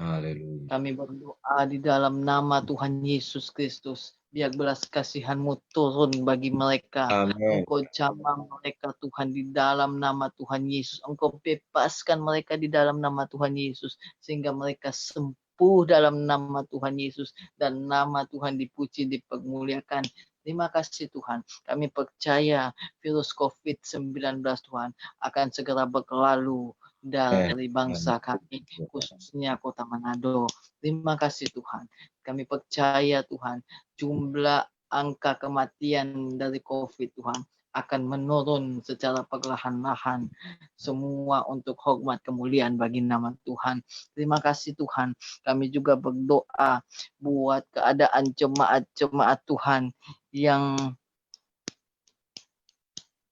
Haleluya. Kami berdoa di dalam nama Tuhan Yesus Kristus. Biar belas kasihan-Mu turun bagi mereka. Amin. Engkau jamah mereka Tuhan di dalam nama Tuhan Yesus. Engkau bebaskan mereka di dalam nama Tuhan Yesus. Sehingga mereka sembuh dalam nama Tuhan Yesus. Dan nama Tuhan dipuji, dipermuliakan. Terima kasih Tuhan. Kami percaya virus COVID-19 Tuhan akan segera berlalu dari bangsa kami, khususnya kota Manado. Terima kasih Tuhan. Kami percaya Tuhan, jumlah angka kematian dari COVID Tuhan akan menurun secara perlahan-lahan. Semua untuk hormat kemuliaan bagi nama Tuhan. Terima kasih Tuhan. Kami juga berdoa buat keadaan jemaat-jemaat Tuhan yang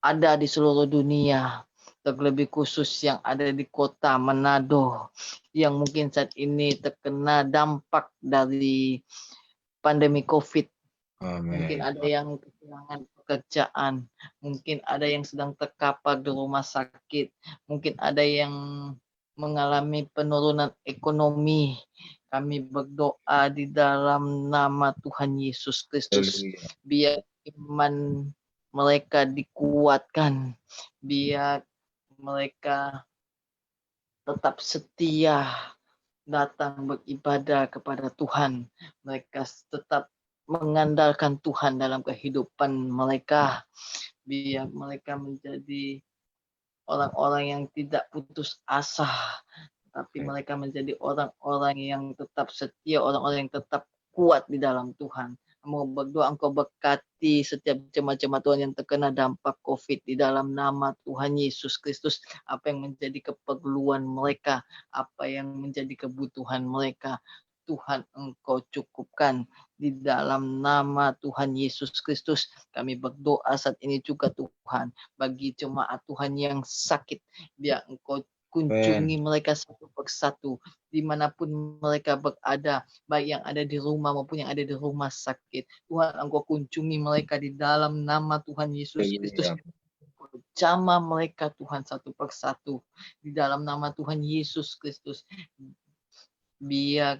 ada di seluruh dunia, terlebih khusus yang ada di kota Manado, yang mungkin saat ini terkena dampak dari pandemi COVID. Mungkin Amin. ada yang kehilangan pekerjaan, mungkin ada yang sedang terkapar di rumah sakit, mungkin ada yang mengalami penurunan ekonomi. Kami berdoa di dalam nama Tuhan Yesus Kristus, Haleluya. biar iman mereka dikuatkan, biar mereka tetap setia datang beribadah kepada Tuhan. Mereka tetap mengandalkan Tuhan dalam kehidupan mereka, biar mereka menjadi orang-orang yang tidak putus asa, tapi mereka menjadi orang-orang yang tetap setia, orang-orang yang tetap kuat di dalam Tuhan. Mau berdoa Engkau berkati setiap jemaat-jemaat Tuhan yang terkena dampak COVID di dalam nama Tuhan Yesus Kristus. Apa yang menjadi keperluan mereka, apa yang menjadi kebutuhan mereka, Tuhan Engkau cukupkan di dalam nama Tuhan Yesus Kristus. Kami berdoa saat ini juga Tuhan, bagi jemaat Tuhan yang sakit, biar Engkau kunjungi mereka satu persatu, dimanapun mereka berada, baik yang ada di rumah maupun yang ada di rumah sakit. Tuhan Engkau kunjungi mereka di dalam nama Tuhan Yesus Kristus. Jamah mereka Tuhan satu persatu di dalam nama Tuhan Yesus Kristus. Biar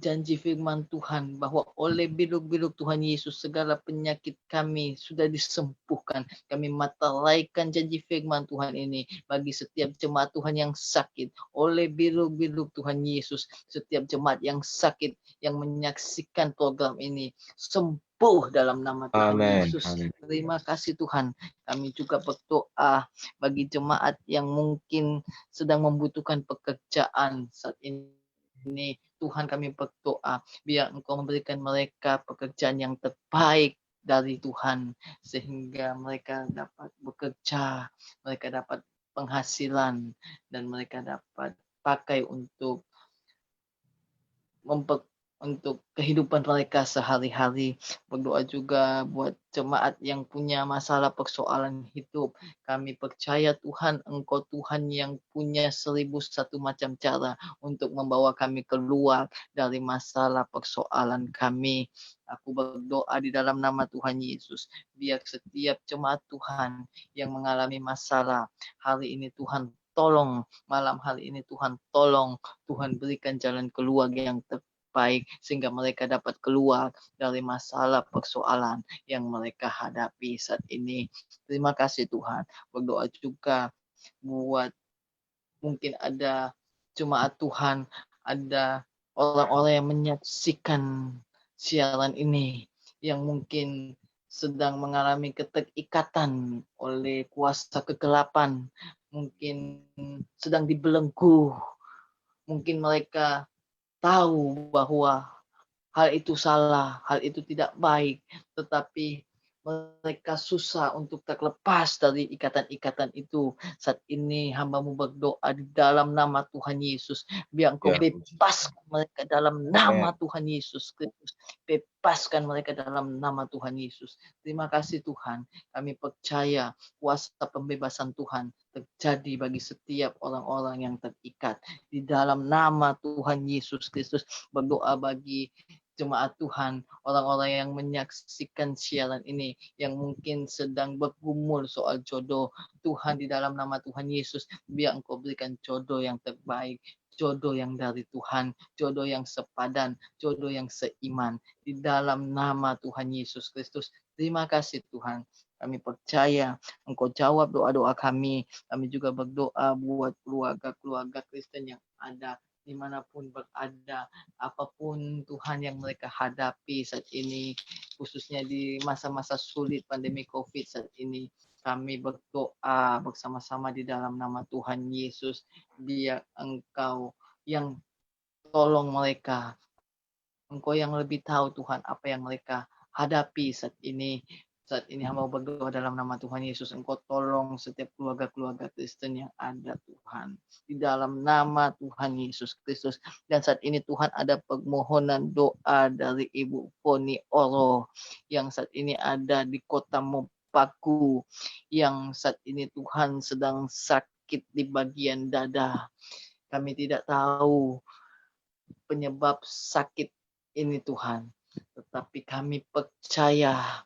janji firman Tuhan bahwa oleh biluk-biluk Tuhan Yesus segala penyakit kami sudah disembuhkan. Kami matalaikan janji firman Tuhan ini bagi setiap jemaat Tuhan yang sakit. Oleh biluk-biluk Tuhan Yesus, setiap jemaat yang sakit yang menyaksikan program ini sembuh dalam nama Tuhan Yesus. Terima kasih Tuhan. Kami juga berdoa bagi jemaat yang mungkin sedang membutuhkan pekerjaan saat ini. Tuhan kami berdoa biar Engkau memberikan mereka pekerjaan yang terbaik dari Tuhan, sehingga mereka dapat bekerja, mereka dapat penghasilan, dan mereka dapat pakai untuk untuk kehidupan mereka sehari-hari. Berdoa juga buat jemaat yang punya masalah persoalan hidup. Kami percaya Tuhan, Engkau Tuhan yang punya 1001 macam cara untuk membawa kami keluar dari masalah persoalan kami. Aku berdoa di dalam nama Tuhan Yesus, biar setiap jemaat Tuhan yang mengalami masalah hari ini Tuhan tolong, malam hari ini Tuhan tolong, Tuhan berikan jalan keluar yang terbaik sehingga mereka dapat keluar dari masalah persoalan yang mereka hadapi saat ini. Terima kasih Tuhan. Berdoa juga buat mungkin ada jemaat Tuhan, ada orang-orang yang menyaksikan siaran ini yang mungkin sedang mengalami keterikatan oleh kuasa kegelapan, mungkin sedang dibelenggu, mungkin mereka tahu bahwa hal itu salah, hal itu tidak baik, tetapi mereka susah untuk terlepas dari ikatan-ikatan itu. Saat ini hamba-Mu berdoa di dalam nama Tuhan Yesus, biar Engkau bebaskan mereka dalam nama Tuhan Yesus Kristus. Bebaskan mereka dalam nama Tuhan Yesus. Terima kasih Tuhan, kami percaya kuasa pembebasan Tuhan terjadi bagi setiap orang-orang yang terikat. Di dalam nama Tuhan Yesus Kristus, berdoa bagi jemaat Tuhan, orang-orang yang menyaksikan siaran ini, yang mungkin sedang bergumul soal jodoh. Tuhan, di dalam nama Tuhan Yesus, biar Engkau berikan jodoh yang terbaik, jodoh yang dari Tuhan, jodoh yang sepadan, jodoh yang seiman. Di dalam nama Tuhan Yesus Kristus, terima kasih Tuhan. Kami percaya Engkau jawab doa-doa kami. Kami juga berdoa buat keluarga-keluarga Kristen yang ada dimanapun berada, apapun Tuhan yang mereka hadapi saat ini, khususnya di masa-masa sulit pandemi COVID saat ini. Kami berdoa bersama-sama di dalam nama Tuhan Yesus, biar Engkau yang tolong mereka. Engkau yang lebih tahu Tuhan apa yang mereka hadapi saat ini. Saat ini hamba berdoa dalam nama Tuhan Yesus, Engkau tolong setiap keluarga-keluarga Kristen yang ada Tuhan. Di dalam nama Tuhan Yesus Kristus. Dan saat ini Tuhan ada permohonan doa dari Ibu Foni Oro yang saat ini ada di kota Mopaku. Yang saat ini Tuhan sedang sakit di bagian dada. Kami tidak tahu penyebab sakit ini Tuhan. Tetapi kami percaya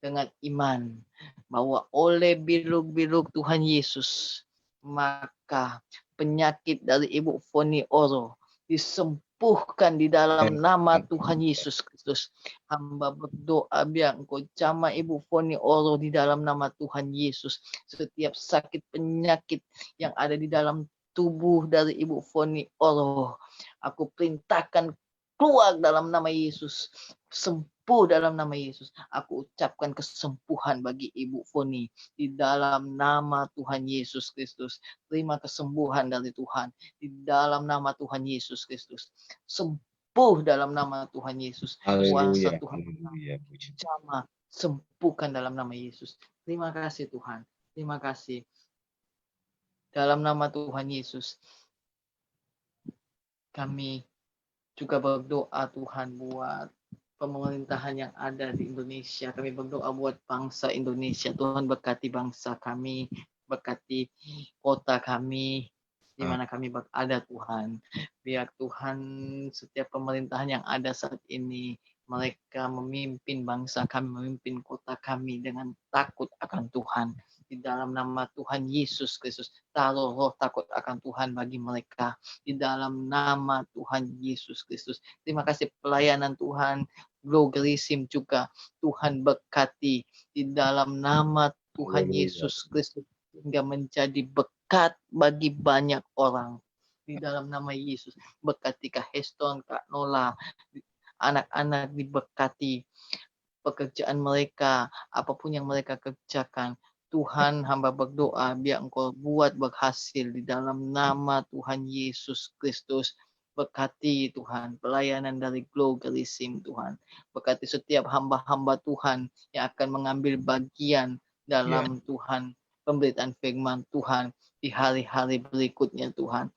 dengan iman bahwa oleh biluk-biluk Tuhan Yesus, maka penyakit dari Ibu Foni Oro disembuhkan di dalam nama Tuhan Yesus Kristus. Hamba berdoa biar Engkau jamah Ibu Foni Oro di dalam nama Tuhan Yesus. Setiap sakit penyakit yang ada di dalam tubuh dari Ibu Foni Oro, aku perintahkan keluar dalam nama Yesus. Sembuh dalam nama Yesus. Aku ucapkan kesembuhan bagi Ibu Foni di dalam nama Tuhan Yesus Kristus. Terima kesembuhan dari Tuhan di dalam nama Tuhan Yesus Kristus. Sembuh dalam nama Tuhan Yesus. Kuasa Tuhan jamah, sembuhkan dalam nama Yesus. Terima kasih Tuhan. Terima kasih. Dalam nama Tuhan Yesus, kami juga berdoa Tuhan buat pemerintahan yang ada di Indonesia. Kami berdoa buat bangsa Indonesia. Tuhan berkati bangsa kami, berkati kota kami, di mana kami berada Tuhan. Biar Tuhan setiap pemerintahan yang ada saat ini, mereka memimpin bangsa kami, memimpin kota kami dengan takut akan Tuhan. Di dalam nama Tuhan Yesus Kristus, taruh roh takut akan Tuhan bagi mereka. Di dalam nama Tuhan Yesus Kristus. Terima kasih pelayanan Tuhan, Glogerism juga Tuhan berkati di dalam nama Tuhan Yesus Kristus hingga menjadi berkat bagi banyak orang. Di dalam nama Yesus, berkati Kak Heston, Kak Nola, anak-anak diberkati, pekerjaan mereka, apapun yang mereka kerjakan. Tuhan, hamba berdoa biar Engkau buat berhasil di dalam nama Tuhan Yesus Kristus. Berkati Tuhan pelayanan dari Glogerism Tuhan. Berkati setiap hamba-hamba Tuhan yang akan mengambil bagian dalam Tuhan pemberitaan firman Tuhan di hari-hari berikutnya Tuhan.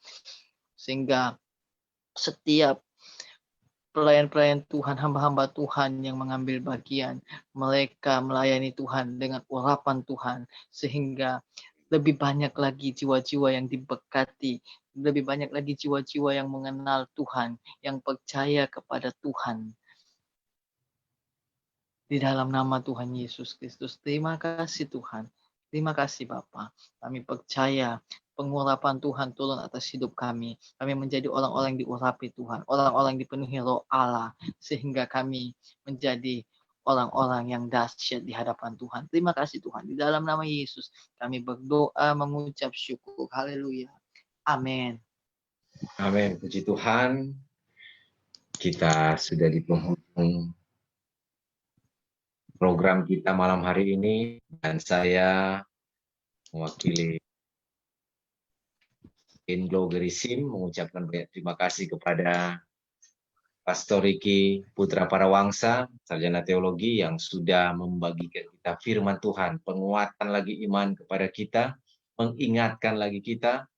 Sehingga setiap pelayan-pelayan Tuhan, hamba-hamba Tuhan yang mengambil bagian, mereka melayani Tuhan dengan urapan Tuhan, sehingga lebih banyak lagi jiwa-jiwa yang diberkati, lebih banyak lagi jiwa-jiwa yang mengenal Tuhan, yang percaya kepada Tuhan. Di dalam nama Tuhan Yesus Kristus, terima kasih Tuhan. Terima kasih Bapa. Kami percaya pengurapan Tuhan turun atas hidup kami. Kami menjadi orang-orang yang diurapi Tuhan, orang-orang yang dipenuhi roh Allah, sehingga kami menjadi orang-orang yang dahsyat di hadapan Tuhan. Terima kasih Tuhan. Di dalam nama Yesus, kami berdoa mengucap syukur. Haleluya. Amin. Amin. Puji Tuhan. Kita sudah di penghujung program kita malam hari ini, dan saya mewakili Glogerism mengucapkan banyak terima kasih kepada Pastor Ricky Putra Parawangsa, sarjana teologi, yang sudah membagikan kita firman Tuhan, penguatan lagi iman kepada kita, mengingatkan lagi kita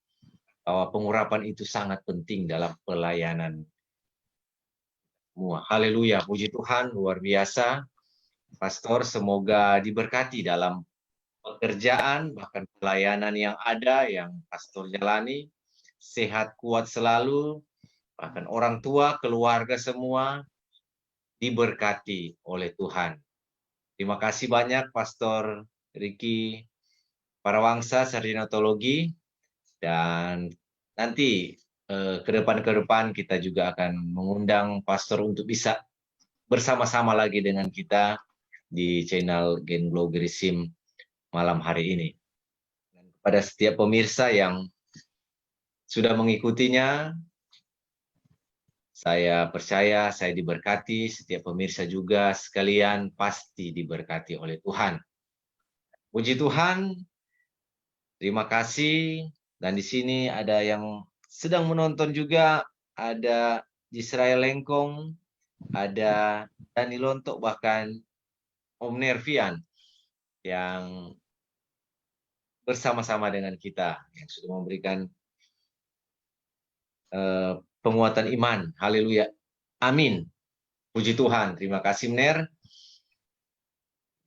bahwa pengurapan itu sangat penting dalam pelayanan semua. Haleluya, puji Tuhan, luar biasa. Pastor, semoga diberkati dalam pekerjaan, bahkan pelayanan yang ada, yang Pastor jalani. Sehat kuat selalu, bahkan orang tua, keluarga semua diberkati oleh Tuhan. Terima kasih banyak Pastor Ricky Parawangsa, sarjana teologi, dan nanti ke depan kita juga akan mengundang Pastor untuk bisa bersama-sama lagi dengan kita di channel Gen Glogerism malam hari ini. Dan kepada setiap pemirsa yang sudah mengikutinya, saya percaya saya diberkati, setiap pemirsa juga sekalian pasti diberkati oleh Tuhan. Puji Tuhan, terima kasih. Dan di sini ada yang sedang menonton juga, ada Israel Lengkong, ada Dani Lontok, bahkan Om Nervian. yang bersama-sama dengan kita, yang sudah memberikan penguatan iman. Haleluya. Amin. Puji Tuhan. Terima kasih, Mner.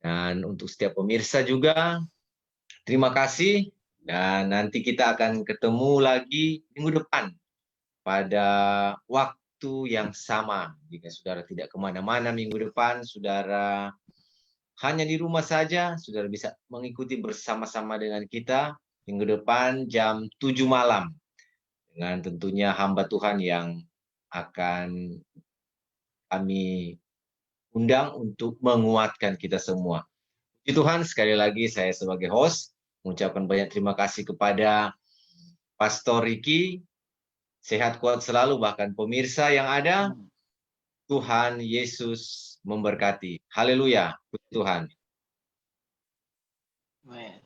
Dan untuk setiap pemirsa juga, terima kasih. Dan nanti kita akan ketemu lagi minggu depan pada waktu yang sama. Jika saudara tidak kemana-mana minggu depan, saudara hanya di rumah saja, saudara bisa mengikuti bersama-sama dengan kita minggu depan jam 7 malam. Dengan tentunya hamba Tuhan yang akan kami undang untuk menguatkan kita semua. Puji Tuhan, sekali lagi saya sebagai host mengucapkan banyak terima kasih kepada Pastor Ricky. Sehat kuat selalu, bahkan pemirsa yang ada. Tuhan Yesus memberkati. Haleluya. Puji Tuhan. Amen.